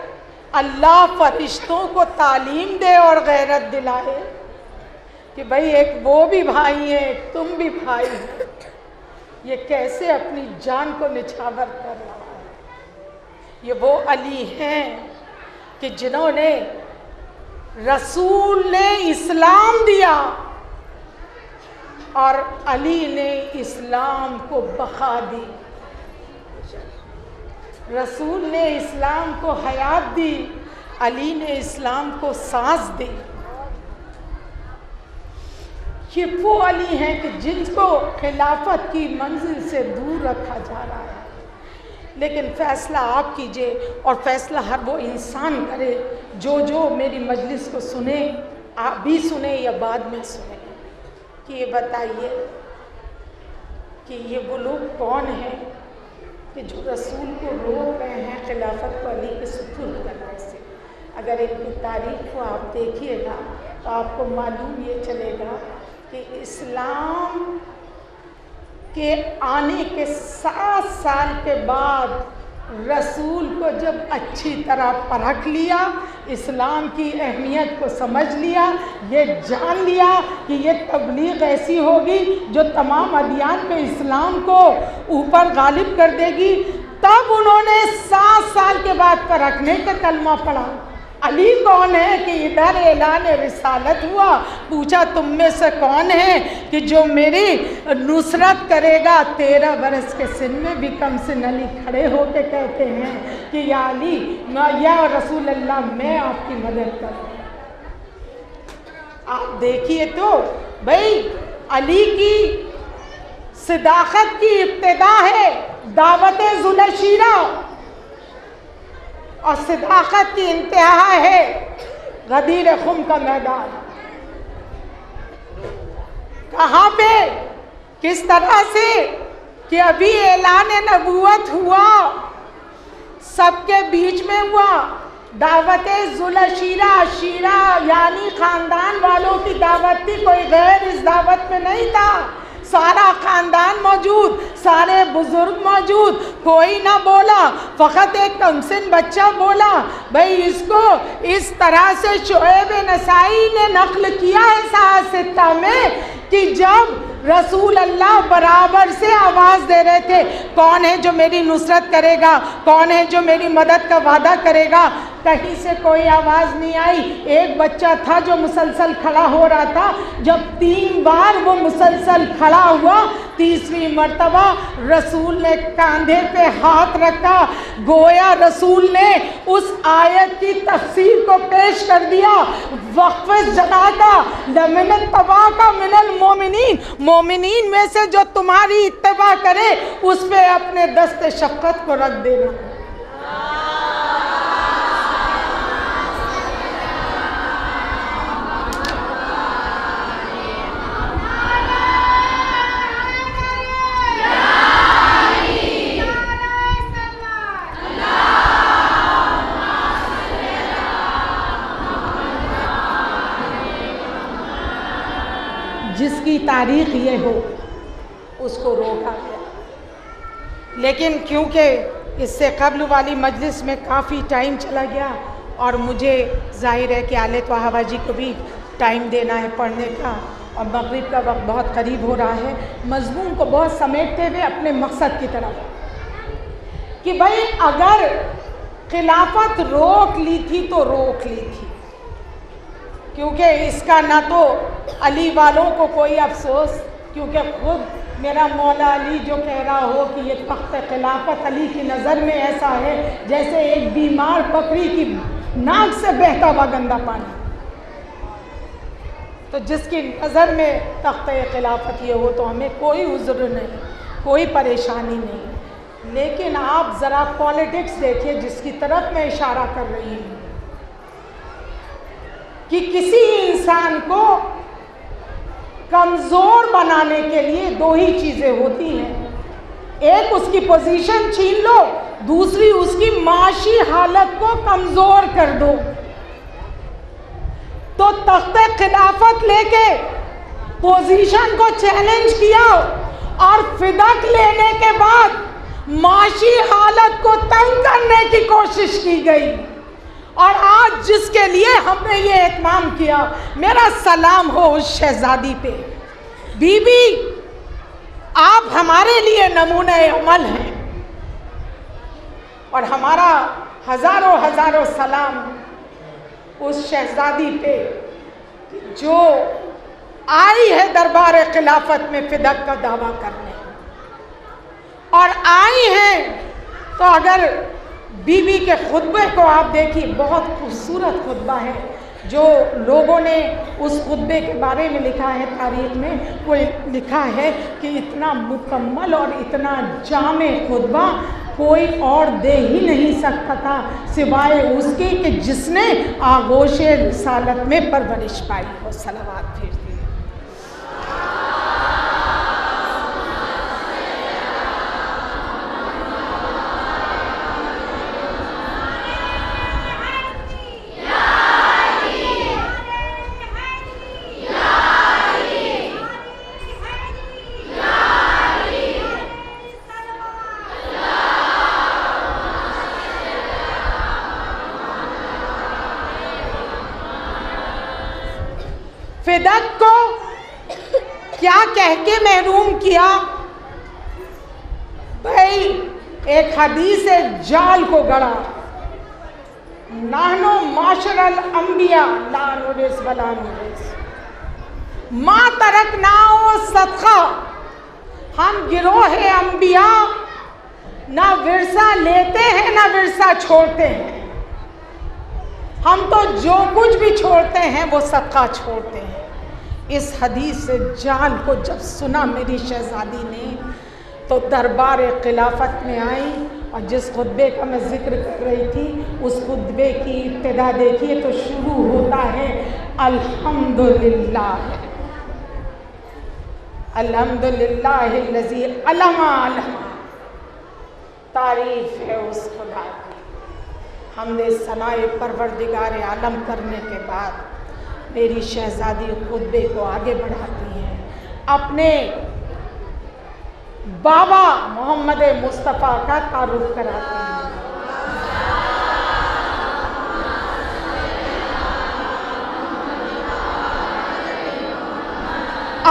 अल्लाह फरिश्तों को तालीम दे और गैरत दिलाए कि भाई एक वो भी भाई है, तुम भी भाई हो। ये कैसे अपनी जान को निछावर कर रहा है। ये वो अली हैं कि जिन्होंने रसूल ने इस्लाम दिया और अली ने इस्लाम को बखा दी। रसूल ने इस्लाम को हयात दी, अली ने इस्लाम को सांस दी। ये वो अली हैं कि जिनको खिलाफत की मंजिल से दूर रखा जा रहा है। लेकिन फ़ैसला आप कीजिए, और फ़ैसला हर वो इंसान करे जो मेरी मजलिस को सुने, आप भी सुने या बाद में सुने, कि ये बताइए कि ये वो लोग कौन हैं कि जो रसूल को रोक रहे हैं खिलाफत को अली के सुपुर्द करने से। अगर इनकी तारीख को आप देखिएगा तो आपको मालूम ये चलेगा कि इस्लाम के आने के 7 साल के बाद रसूल को जब अच्छी तरह परख लिया, इस्लाम की अहमियत को समझ लिया, ये जान लिया कि ये तबलीग ऐसी होगी जो तमाम अदियान पे इस्लाम को ऊपर गालिब कर देगी, तब उन्होंने 7 साल के बाद परखने का कलमा पढ़ा। अली कौन है कि इधर ऐलान रिसालत हुआ, पूछा तुम में से कौन है कि जो मेरी नुसरत करेगा। 13 बरस के सिन में भी कम सिन अली खड़े होकर कहते हैं कि या अली या रसूल अल्लाह, मैं आपकी मदद करूँ। आप देखिए तो भाई, अली की सदाकत की इब्तिदा है दावत जुलशीरा, और सदाकत की इंतहा है गदीर खुम का मैदान। कहाँ पे, किस तरह से कि अभी ऐलान नबूवत हुआ, सबके बीच में हुआ। दावत जुलशीरा, शीरा यानी खानदान वालों की दावत थी, कोई गैर इस दावत में नहीं था। सारा खानदान मौजूद, सारे बुजुर्ग मौजूद, कोई ना बोला, फ़कत एक कमसिन बच्चा बोला। भाई इसको इस तरह से शोएब नसाई ने नकल किया है साहसिता में कि जब रसूल अल्लाह बराबर से आवाज़ दे रहे थे, कौन है जो मेरी नुसरत करेगा, कौन है जो मेरी मदद का वादा करेगा, कहीं से कोई आवाज़ नहीं आई। एक बच्चा था जो मुसलसल खड़ा हो रहा था, जब 3 बार वो मुसलसल खड़ा हुआ, तीसरी मर्तबा रसूल ने कंधे पे हाथ रखा, गोया रसूल ने उस आयत की तफसीर को पेश कर दिया। वक़्फ़ जनादा लमिन तबा का मिनल मोमिनीन, मोमिनीन में से जो तुम्हारी इत्तबा करे उस पे अपने दस्ते शफ़क़त को रख देना। जिसकी तारीख ये हो उसको रोका गया। लेकिन क्योंकि इससे कब्ल वाली मजलिस में काफ़ी टाइम चला गया और मुझे जाहिर है कि आले तो हवाजी को भी टाइम देना है पढ़ने का, और मगरिब का वक्त बहुत करीब हो रहा है, मज़मून को बहुत समेटते हुए अपने मकसद की तरफ कि भाई अगर खिलाफत रोक ली थी तो रोक ली थी, क्योंकि इसका ना तो अली वालों को कोई अफसोस, क्योंकि खुद मेरा मौला अली जो कह रहा हो कि ये तख्त खिलाफत अली की नज़र में ऐसा है जैसे एक बीमार बकरी की नाक से बहता हुआ गंदा पानी। तो जिसकी नज़र में तख्त खिलाफत ये हो तो हमें कोई उज़्र नहीं, कोई परेशानी नहीं। लेकिन आप ज़रा पॉलिटिक्स देखिए जिसकी तरफ मैं इशारा कर रही हूँ कि किसी इंसान को कमज़ोर बनाने के लिए 2 ही चीज़ें होती हैं, एक उसकी पोजीशन छीन लो, दूसरी उसकी माशी हालत को कमज़ोर कर दो। तो तख्ते खिलाफत लेके पोजीशन को चैलेंज किया और फिदक लेने के बाद माशी हालत को तंग करने की कोशिश की गई। और आज जिसके लिए हमने ये एहतमाम किया, मेरा सलाम हो उस शहजादी पे। बीबी, आप हमारे लिए नमूने अमल हैं और हमारा हज़ारों हज़ारों सलाम उस शहजादी पे जो आई है दरबार खिलाफत में फिदक का दावा करने। और आई हैं तो अगर बीबी के खुतबे को आप देखिए, बहुत खूबसूरत खुतबा है। जो लोगों ने उस खुतबे के बारे में लिखा है तारीख में, वो लिखा है कि इतना मुकम्मल और इतना जामे खुतबा कोई और दे ही नहीं सकता था सिवाय उसके कि जिसने आगोशे रिसालत में परवरिश पाई हो। सलावत भेज दी। फिदक को क्या कह के महरूम किया भाई? एक हदीस जाल को गढ़ा, नाहनो माशरल अंबिया ला नुरिस वला नुरिस मा तरकनाओ सदका। हम गिरोह अंबिया ना विरसा लेते हैं ना विरसा छोड़ते हैं। हम तो जो कुछ भी छोड़ते हैं वो सदका छोड़ते हैं। इस हदीस जाल को जब सुना मेरी शहजादी ने तो दरबार खिलाफत में आई, और जिस खुतबे का मैं जिक्र कर रही थी उस खुतबे की इब्तिदा देखिए तो शुरू होता है अल्हम्दुलिल्लाह, अल्हम्दुलिल्लाहिल्लज़ी अलमा अलमा। तारीफ है उस खुदा की। हमने सनाए परवरदिगार आलम करने के बाद मेरी शहजादी खुतबे को आगे बढ़ाती हैं, अपने बाबा मोहम्मद मुस्तफ़ा का तारुफ कराती हैं।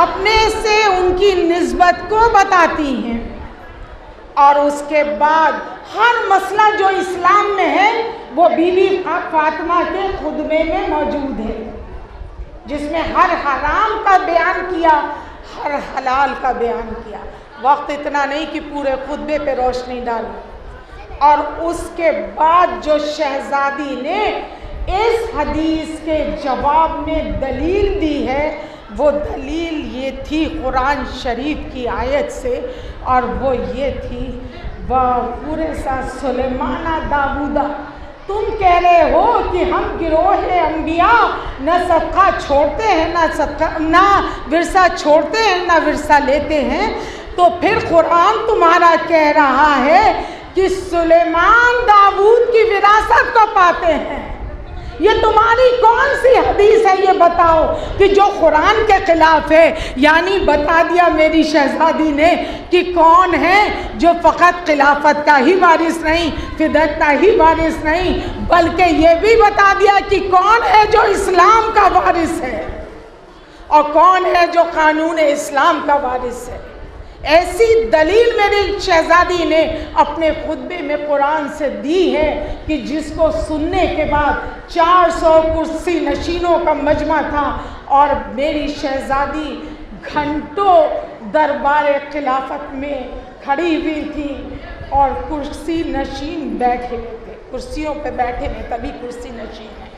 अपने से उनकी निस्बत को बताती हैं, और उसके बाद हर मसला जो इस्लाम में है वो बीबी फातिमा के खुतबे में मौजूद है, जिसमें हर हराम का बयान किया, हर हलाल का बयान किया। वक्त इतना नहीं कि पूरे खुतबे पे रोशनी डालूं। और उसके बाद जो शहजादी ने इस हदीस के जवाब में दलील दी है, वो दलील ये थी कुरान शरीफ की आयत से, और वो ये थी पूरे सा सुलेमाना दाऊदा। तुम कह रहे हो कि हम गिरोह अंबिया न सदका छोड़ते हैं ना विरसा छोड़ते हैं ना विरसा लेते हैं, तो फिर कुरान तुम्हारा कह रहा है कि सुलेमान दाऊद की विरासत को पाते हैं। ये तुम्हारी कौन सी हदीस है ये बताओ कि जो कुरान के खिलाफ है? यानी बता दिया मेरी शहजादी ने कि कौन है जो फ़कत खिलाफत का ही वारिस नहीं, फिदक का ही वारिस नहीं, बल्कि ये भी बता दिया कि कौन है जो इस्लाम का वारिस है और कौन है जो कानून इस्लाम का वारिस है। ऐसी दलील मेरी शहजादी ने अपने खुतबे में कुरान से दी है कि जिसको सुनने के बाद 400 कुर्सी नशीनों का मजमा था, और मेरी शहजादी घंटों दरबार खिलाफत में खड़ी हुई थी और कुर्सी नशीन बैठे थे, कुर्सियों पे बैठे हैं तभी कुर्सी नशीन है।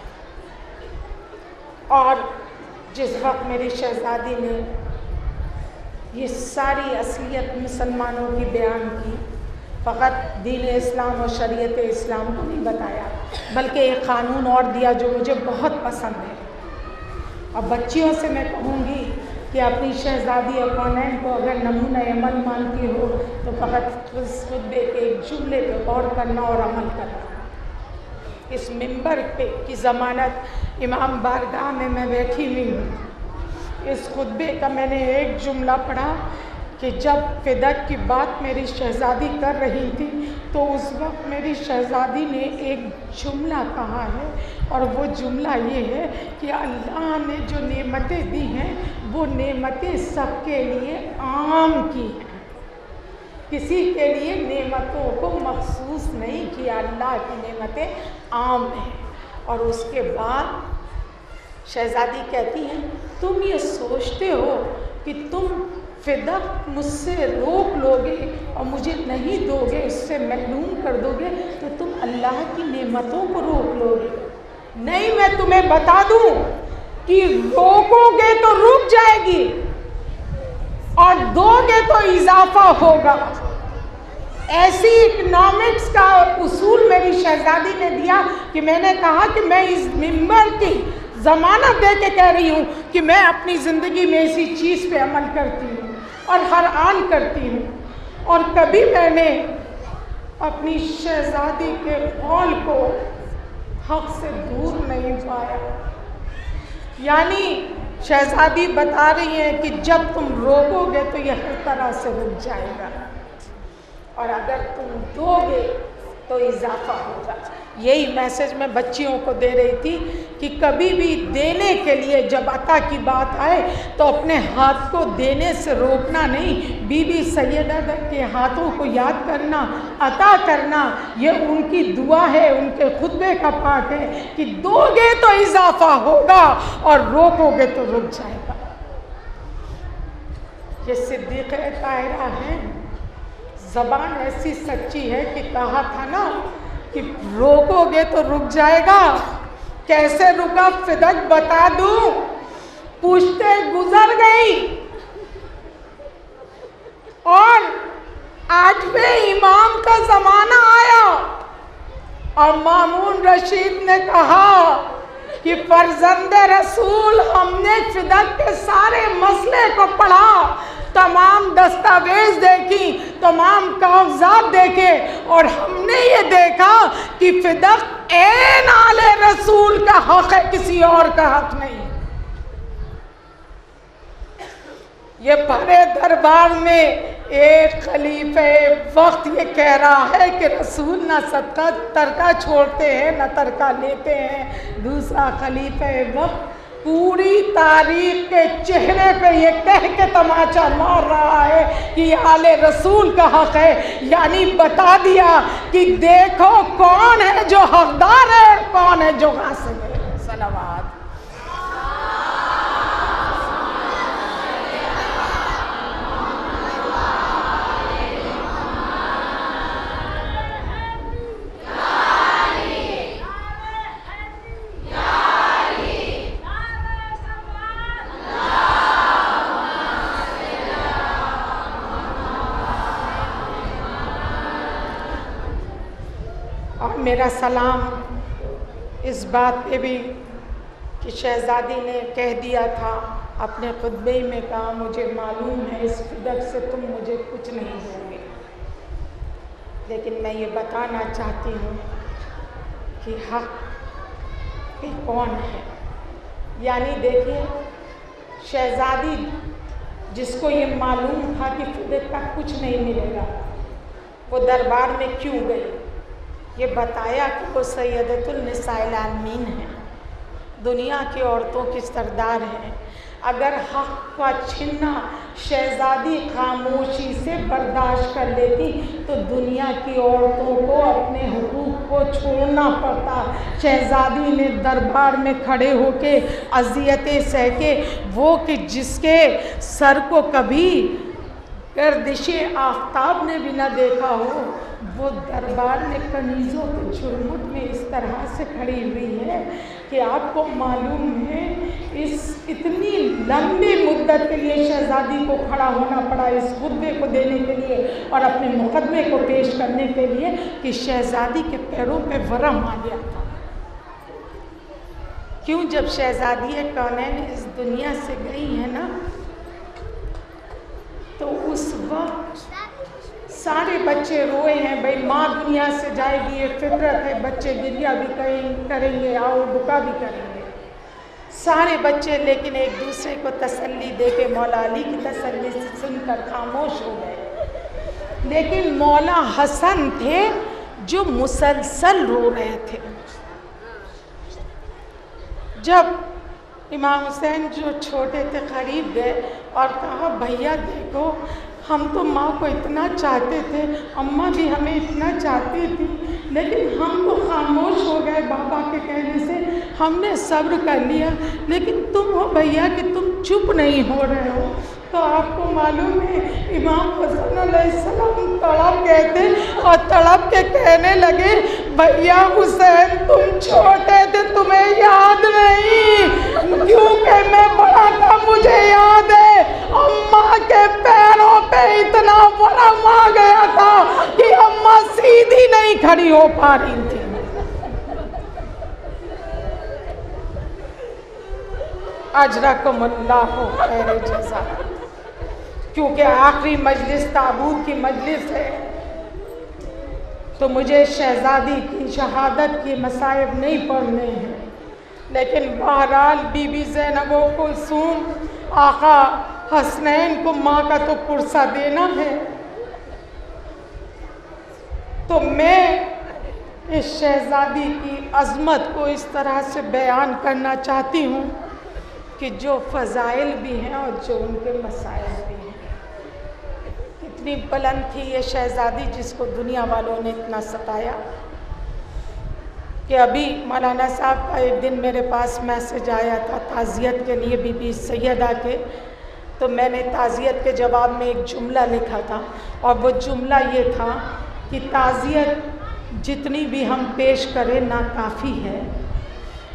और जिस वक्त मेरी शहजादी ने ये सारी असलियत मुसलमानों की बयान की, फ़कत दीन इस्लाम और शरीयत इस्लाम को नहीं बताया, बल्कि एक क़ानून और दिया जो मुझे बहुत पसंद है। और बच्चियों से मैं कहूँगी कि अपनी शहजादी और कौनैन को अगर नमूना अमल मानती हो तो फ़कत उस खुतबे के एक जुमले पे गौर करना और अमल करना। इस मिंबर पे की ज़मानत इमाम बारगाह में मैं बैठी हुई हूँ। इस खुतबे का मैंने एक जुमला पढ़ा कि जब फिदक की बात मेरी शहजादी कर रही थी तो उस वक्त मेरी शहजादी ने एक जुमला कहा है, और वो जुमला ये है कि अल्लाह ने जो नेमतें दी हैं वो नेमतें सबके लिए आम की हैं, किसी के लिए नेमतों को मखसूस नहीं किया। अल्लाह की नेमतें आम हैं। और उसके बाद शहजादी कहती हैं, तुम ये सोचते हो कि तुम फिदक मुझसे रोक लोगे और मुझे नहीं दोगे, उससे महरूम कर दोगे, तो तुम अल्लाह की नेमतों को रोक लोगे? नहीं, मैं तुम्हें बता दूं कि रोकोगे तो रुक जाएगी और दोगे तो इजाफा होगा। ऐसी इकोनॉमिक्स का उसूल मेरी शहजादी ने दिया कि मैंने कहा कि मैं इस मिंबर की जमानत दे के कह रही हूँ कि मैं अपनी ज़िंदगी में इसी चीज़ पे अमल करती हूँ और हर आन करती हूँ। और कभी मैंने अपनी शहजादी के कौल को हक से दूर नहीं पाया। यानी शहजादी बता रही है कि जब तुम रोकोगे तो यह हर तरह से रुक जाएगा और अगर तुम दोगे तो इजाफा होगा। यही मैसेज मैं बच्चियों को दे रही थी कि कभी भी देने के लिए जब अता की बात आए तो अपने हाथ को देने से रोकना नहीं। बीबी सैयदा के हाथों को याद करना, अता करना, ये उनकी दुआ है, उनके खुतबे का पाठ है कि दोगे तो इजाफा होगा और रोकोगे तो रुक जाएगा। ये सिद्दीक़ ताहिरा है, ज़बान ऐसी सच्ची है कि कहा था ना कि रोकोगे तो रुक जाएगा। कैसे रुका फिदक बता दूं? पूछते गुजर गई और 8वें इमाम का ज़माना आया और मामून रशीद ने कहा कि फर्जंदे रसूल, हमने फिदक के सारे मसले को पढ़ा, तमाम दस्तावेज देखी, तमाम कागजात देखे और हमने ये देखा कि फिदक ऐन आले रसूल का हक है, किसी और का हक नहीं। ये बड़े दरबार में एक खलीफे वक्त ये कह रहा है कि रसूल ना सदका तरका छोड़ते हैं ना तरका लेते हैं। दूसरा खलीफे वक्त पूरी तारीख के चेहरे पे ये कह के तमाचा मार रहा है कि आले रसूल का हक है। यानी बता दिया कि देखो कौन है जो हकदार है और कौन है जो गासिब है। सलावत। मेरा सलाम इस बात पे भी कि शहजादी ने कह दिया था अपने खुतबे में, कहा मुझे मालूम है इस फिदक से तुम मुझे कुछ नहीं दोगे, लेकिन मैं ये बताना चाहती हूँ कि हक भी कौन है। यानी देखिए, शहजादी जिसको ये मालूम था कि फिदक का कुछ नहीं मिलेगा, वो दरबार में क्यों गई? ये बताया कि वो सैयदतुल निसाइल आलमीन है, दुनिया की औरतों की सरदार है। अगर हक़ का छीनना शहजादी खामोशी से बर्दाश्त कर लेती तो दुनिया की औरतों को अपने हुकूक को छोड़ना पड़ता। शहजादी ने दरबार में खड़े होके अज़ियतें सह के, वो कि जिसके सर को कभी गर्दिशे आफ़ताब ने भी न देखा हो, वो दरबार में कनीज़ों के झुरमुट में इस तरह से खड़ी हुई है कि आपको मालूम है इस इतनी लंबी मुद्दत के लिए शहजादी को खड़ा होना पड़ा इस खुतबे को देने के लिए और अपने मुकदमे को पेश करने के लिए कि शहजादी के पैरों पे वरम आ गया था। क्यों? जब शहजादी कौनैन इस दुनिया से गई है ना, तो उस वक्त सारे बच्चे रोए हैं, भाई माँ दुनिया से जाएगी, ये फितरत है, बच्चे गिरिया भी करेंगे, आओ बुका भी करेंगे सारे बच्चे। लेकिन एक दूसरे को तसल्ली दे के मौला अली की तसल्ली सुनकर खामोश हो गए। लेकिन मौला हसन थे जो मुसलसल रो रहे थे। जब इमाम हुसैन जो छोटे थे करीब गए और कहा, भैया देखो हम तो माँ को इतना चाहते थे, अम्मा भी हमें इतना चाहती थी, लेकिन हम तो खामोश हो गए बाबा के कहने से, हमने सब्र कर लिया, लेकिन तुम हो भैया कि तुम चुप नहीं हो रहे हो। तो आपको मालूम है इमाम हुसैन अलैहिस्सलाम तड़प गए थे और तड़प के कहने लगे, भैया हुसैन तुम छोटे थे, तुम्हें याद नहीं, क्योंकि मैं बड़ा था, मुझे याद है। अम्मा के पैरों पे इतना वरम आ गया था कि अम्मा सीधी नहीं खड़ी हो पा रही थी। अजरकुमुल्लाहु खैर जज़ा। क्योंकि आखिरी मजलिस ताबूत की मजलिस है, तो मुझे शहजादी की शहादत के मसाइब नहीं पढ़ने हैं, लेकिन बहरहाल बीबी ज़ैनब कुलसूम आका हसनैन को माँ का तो पुरसा देना है। तो मैं इस शहजादी की अज़मत को इस तरह से बयान करना चाहती हूँ कि जो फ़ज़ाइल भी हैं और जो उनके मसाइल भी हैं। कितनी बुलंद थी ये शहजादी जिसको दुनिया वालों ने इतना सताया कि अभी मौलाना साहब का एक दिन मेरे पास मैसेज आया था ताज़ियत के लिए बीबी सैयदा के, तो मैंने ताज़ियत के जवाब में एक जुमला लिखा था और वो जुमला ये था कि ताज़ियत जितनी भी हम पेश करें ना काफ़ी है,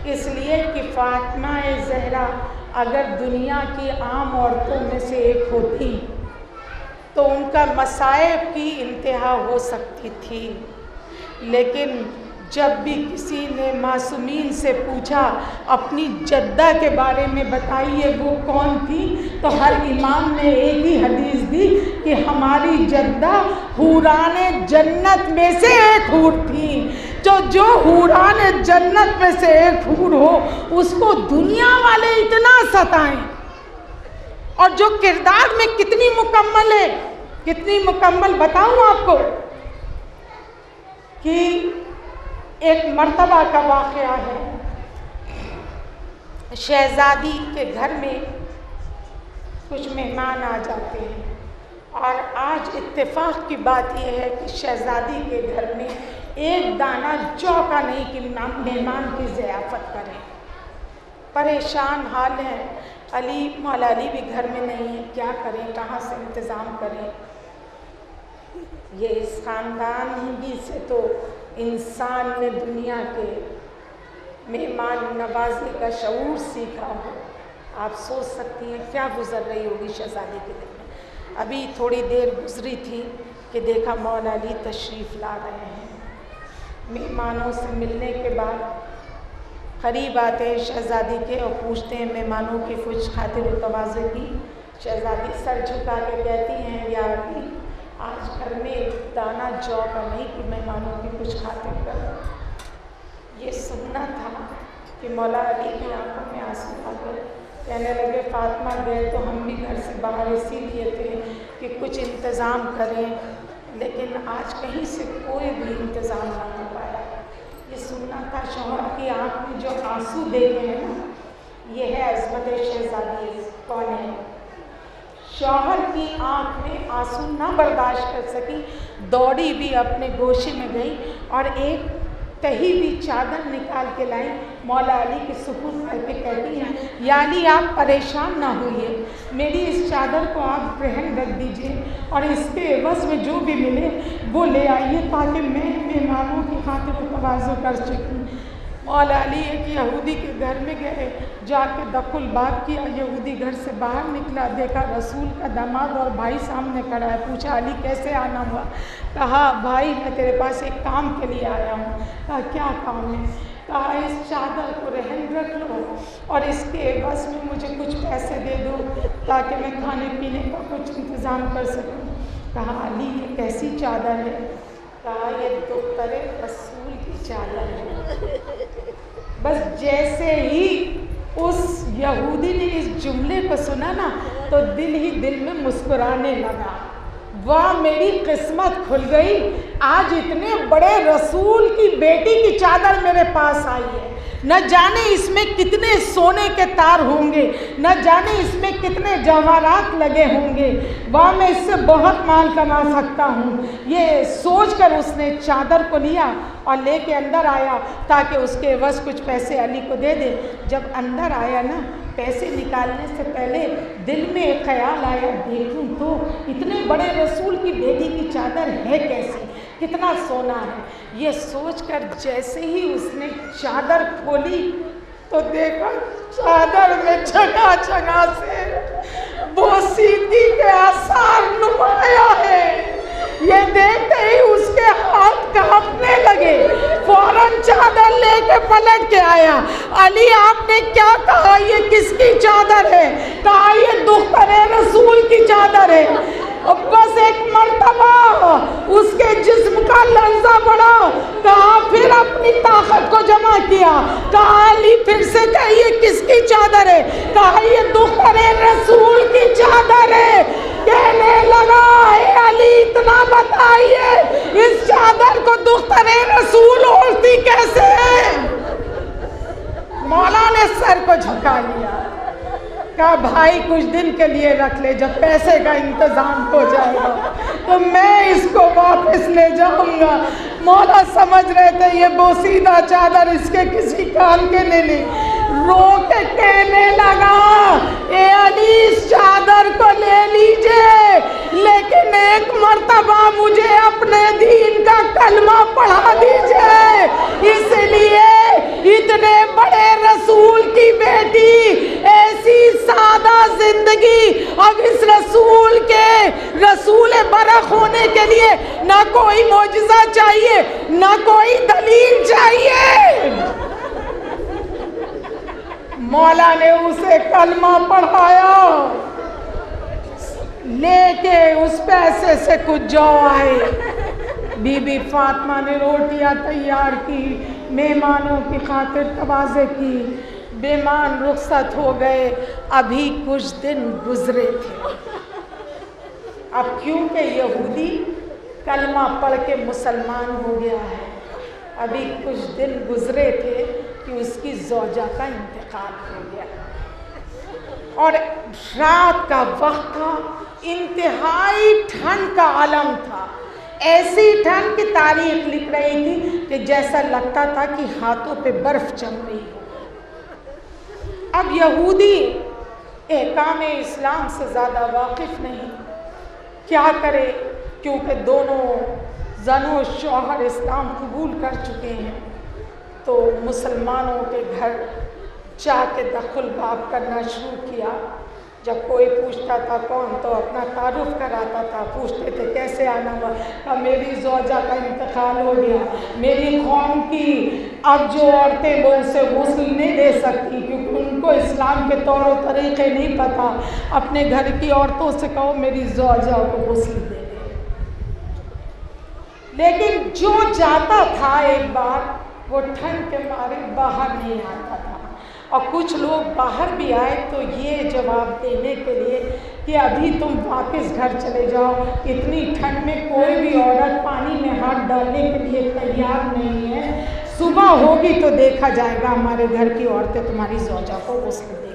इसलिए कि फातिमा ज़हरा अगर दुनिया की आम औरतों में से एक होती तो उनका मसाइब की इंतहा हो सकती थी, लेकिन जब भी किसी ने मासूमीन से पूछा अपनी जद्दा के बारे में बताइए वो कौन थी, तो हर इमाम ने एक ही हदीस दी कि हमारी जद्दा हूरान जन्नत में से एक हूर थी। जो हूरान जन्नत में से एक हूर हो उसको दुनिया वाले इतना सताएं, और जो किरदार में कितनी मुकम्मल है, कितनी मुकम्मल बताऊं आपको कि एक मर्तबा का वाक़या है। शहज़ादी के घर में कुछ मेहमान आ जाते हैं और आज इत्तेफाक की बात यह है कि शहज़ादी के घर में एक दाना जौ का नहीं कि मेहमान की ज़ियाफ़त करें। परेशान हाल है, मौला अली भी घर में नहीं है, क्या करें, कहाँ से इंतज़ाम करें। ये इस ख़ानदान ही से तो इंसान ने दुनिया के मेहमान नवाजी का शऊर सीखा हो। आप सोच सकती हैं क्या गुज़र रही होगी शहज़ादी के दिल में। अभी थोड़ी देर गुजरी थी कि देखा मौला अली तशरीफ़ ला रहे हैं। मेहमानों से मिलने के बाद करीब आते हैं शहज़ादी के और पूछते हैं मेहमानों की कुछ खातिर तवाज़े की। शहज़ादी सर झुका के कहती हैं, या अली आज घर में दाना जौ का नहीं कि मेहमानों की कुछ खातिर कर। ये सुनना था कि मौला अली की आंखों में आंसू आ गए। कहने लगे फातिमा गए तो हम भी घर से बाहर इसीलिए थे कि कुछ इंतज़ाम करें, लेकिन आज कहीं से कोई भी इंतज़ाम ना हो पाया। ये सुनना था। शौहर की आँख में जो आंसू देखे हैं ना, ये है अज़मत शहज़ादी। कौन है? शौहर की आँख में आंसू ना बर्दाश्त कर सकी, दौड़ी भी अपने गोशे में गई और एक तही भी चादर निकाल के लाई, मौला अली के सुपुर्द करके कहती हैं, या अली आप परेशान ना होइए, मेरी इस चादर को आप रहन रख दीजिए और इसके एवज़ में जो भी मिले वो ले आइए ताकि मैं मेहमानों की खातिर तवाज़ो कर सकूँ। मौला अली एक यहूदी के घर में गए, जाके दखुल बाब किया। यहूदी घर से बाहर निकला, देखा रसूल का दामाद और भाई सामने खड़ा है। पूछा अली कैसे आना हुआ? कहा भाई मैं तेरे पास एक काम के लिए आया हूँ। कहा क्या काम है? कहा इस चादर को रहन रख लो और इसके एवज़ में मुझे कुछ पैसे दे दो ताकि मैं खाने पीने का कुछ इंतज़ाम कर सकूँ। कहा अली ये कैसी चादर है? कहा ये दुख्तरे रसूल की चादर है। बस जैसे ही उस यहूदी ने इस जुमले को सुना ना, तो दिल ही दिल में मुस्कुराने लगा। वाह मेरी किस्मत खुल गई, आज इतने बड़े रसूल की बेटी की चादर मेरे पास आई है। न जाने इसमें कितने सोने के तार होंगे, न जाने इसमें कितने जवाहरात लगे होंगे। वाह मैं इससे बहुत माल कमा सकता हूँ। ये सोचकर उसने चादर को लिया और लेके अंदर आया ताकि उसके एवज़ कुछ पैसे अली को दे दे। जब अंदर आया ना, पैसे निकालने से पहले दिल में एक ख्याल आया, देखूं तो इतने बड़े रसूल की बेटी की चादर है कैसी, कितना सोना है। ये सोचकर जैसे ही उसने चादर खोली तो देखा चादर में जगह जगह से बोसीदी के आसार नुमाया है। ये देखते ही उसके हाथ कांपने लगे, फौरन चादर लेके पलट के आया। अली आपने क्या कहा, ये किसकी चादर है? कहा ये दुख्तरे रसूल की चादर है। बस एक मर्तबा उसके जिस्म का लर्जा बढ़ा, कहा फिर अपनी ताकत को जमा किया, कहा अली फिर से कहिए किसकी चादर है? कहा ये दुख्तरे रसूल की चादर है। कहने लगा अली इतना बताइए इस चादर को दुख्तरे रसूल ओढ़ती कैसे है? मौला ने सर को झुका लिया, कहा भाई कुछ दिन के लिए रख ले, जब पैसे का इंतजाम हो जाएगा तो मैं इसको वापस ले जाऊंगा। मौला समझ रहे थे ये बोसीदा चादर इसके किसी काम के लिए नहीं। रो के कहने लगा ए अली इस चादर को ले लीजिए, लेकिन एक मर्तबा मुझे अपने दीन का कलमा पढ़ा दीजिए। इसलिए इतने बड़े रसूल की बेटी, ऐसी सादा जिंदगी, अब इस रसूल के रसूल बरख होने के लिए ना कोई मौजज़ा चाहिए, ना कोई दलील चाहिए। मौला ने उसे कलमा पढ़ाया, लेके उस पैसे से कुछ जौ आए। बीबी फातिमा ने रोटियां तैयार की, मेहमानों की खातिर तवाज़े की, मेहमान रुखसत हो गए। अभी कुछ दिन गुजरे थे। अब क्योंकि यहूदी कलमा पढ़ के मुसलमान हो गया है, अभी कुछ दिन गुजरे थे कि उसकी ज़ौजा का इंतकाल हो गया और रात का वक्त था, इंतहाई ठंड का आलम था। ऐसी ठंड की तारीख लिख रही थी कि जैसा लगता था कि हाथों पे बर्फ जम रही हो। अब यहूदी एहकाम इस्लाम से ज़्यादा वाकिफ़ नहीं, क्या करे, क्योंकि दोनों ज़नो शौहर इस्लाम कबूल कर चुके हैं। तो मुसलमानों के घर जाके दखल बाब करना शुरू किया। जब कोई पूछता था कौन, तो अपना तारुफ कराता था। पूछते थे कैसे आना हुआ, का मेरी ज़ौजा का इंतकाल हो गया। मेरी कौम की अब जो औरतें वो उसे गुस्ल नहीं दे सकती, क्योंकि उनको इस्लाम के तौर और तरीक़े नहीं पता। अपने घर की औरतों से कहो मेरी ज़ौजा को गुस्ल दे दे। लेकिन जो जाता था एक बार, वो ठंड के मारे बाहर नहीं आता था। और कुछ लोग बाहर भी आए तो ये जवाब देने के लिए कि अभी तुम वापस घर चले जाओ, इतनी ठंड में कोई भी औरत पानी में हाथ डालने के लिए तैयार नहीं है। सुबह होगी तो देखा जाएगा, हमारे घर की औरतें तुम्हारी ज़ौजा को गुस्ल देंगी।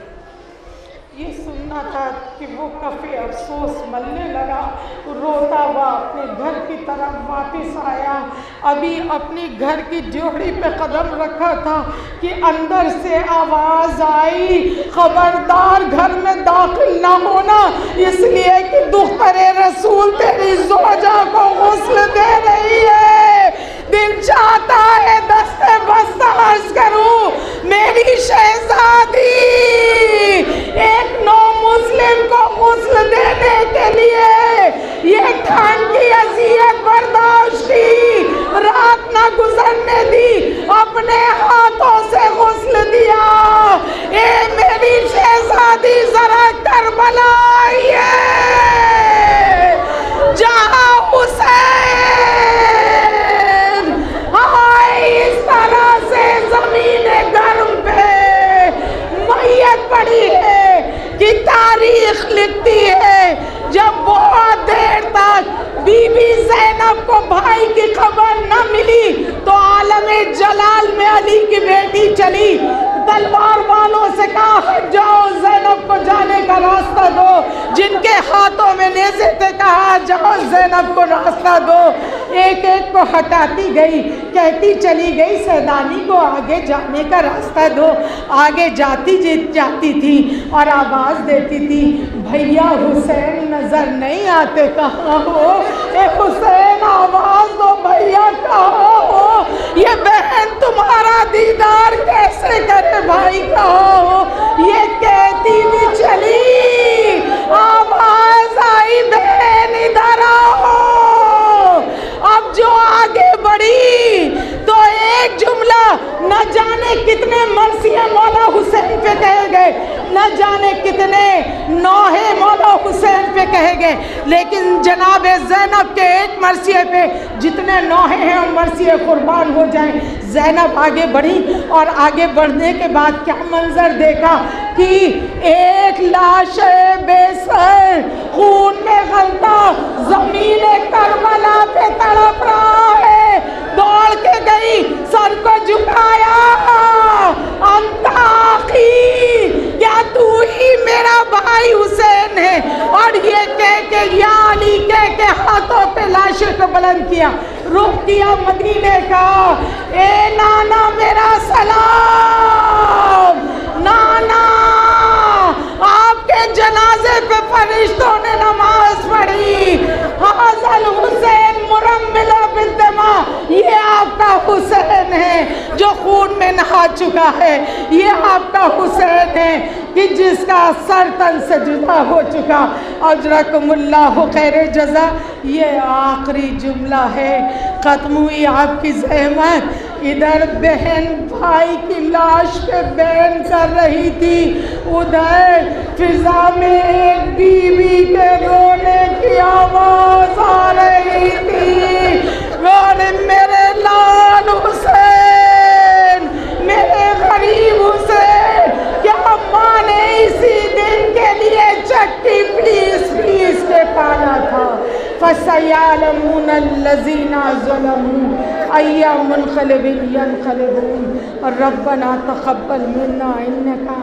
ये सुनना था कि वो कफ़े अफसोस मलने लगा, रोता हुआ अपने घर की तरफ वापस आया। अभी अपनी घर की ड्योढ़ी पे कदम रखा था कि अंदर से आवाज़ आई, खबरदार घर में दाखिल ना होना, इसलिए कि दुख्तरे रसूल तेरी ज़ौजा को गुस्ल दे रही है। दिल चाहता है दस्ते बस्ता अर्ज़ करूं, मेरी शहज़ादी एक नौ मुस्लिम को गुस्ल देने के लिए ये ठंड की अज़ियत बर्दाश्त की, रात ना गुजरने दी, अपने हाथों से गुस्ल दिया। ए मेरी शहज़ादी जरा करबला आइए, जहाँ हुसैन इस तरह से ज़मीने गर्म पे मैयत पड़ी है कि तारीख लिखती है जब बहुत देर तक बीबी ज़ैनब को भाई की खबर न मिली तो आलमे जलाल में अली की बेटी चली, तलवार वालों से कहा हट जाओ, ज़ैनब को जाने का रास्ता दो। जिनके हाथों में नेज़े थे कहा जाओ, ज़ैनब को रास्ता दो। एक एक को हटाती गई, कहती चली गई सैदानी को आगे जाने का रास्ता दो। आगे जाती थी और आवाज़ देती थी, भैया हुसैन नज़र नहीं आते, कहाँ हो? ए हुसैन आवाज़ दो, भैया कहाँ हो? ये बहन तुम्हारा दीदार कैसे करे, भाई कहाँ हो? ये कहती भी चली, आवाज़ आई, बहन इधर आओ। अब जो आगे बढ़ी तो एक जुमला न जाने कितने मरसिए मौला हुसैन पे कहे गए, न जाने कितने नौहे मौला हुसैन पे कहे गए, लेकिन जनाब ज़ैनब के एक मरसिए पे जितने नौहे हैं वो मरसिए कुर्बान हो जाएं। ज़ैनब आगे बढ़ी और आगे बढ़ने के बाद क्या मंजर देखा कि एक लाश बेसर खून में गलता ज़मीन करबला पे तड़प रहा है। दौड़ के गई, सर को झुकाया, अंताखी, क्या तू ही मेरा भाई हुसैन है? और ये कह के या अली कह के हाथों पे लाशों को बुलंद किया, रुख किया मदीने का। ए नाना मेरा सलाम, नाना आपके जनाजे पे फरिश्तों ने नमाज पढ़ी। हाज़ल हुसैन मुरम्मिला बिद्दमा, ये आपका हुसैन है जो खून में नहा चुका है। ये आपका हुसैन है कि जिसका सर तन से जुदा हो चुका। अजरकुमुल्लाहु खैर जज़ा। ये आखिरी जुमला है, ख़त्म हुई आपकी ज़हमत। इधर बहन भाई की लाश पे बयान कर रही थी, उधर फिजा में एक बीवी के रोने की आवाज़ आ रही थी, रोने, मेरे लाल हुसैन, मेरे गरीब हुसैन, क्या माँ ने इसी दिन के लिए चक्की पीस पीस के पाला था। फसयअलमून अल्लज़ीना ज़लमू अय्या मुनक़लिबिन यनक़लिबून। रब्बना तक़ब्बल मिन्ना इन्नका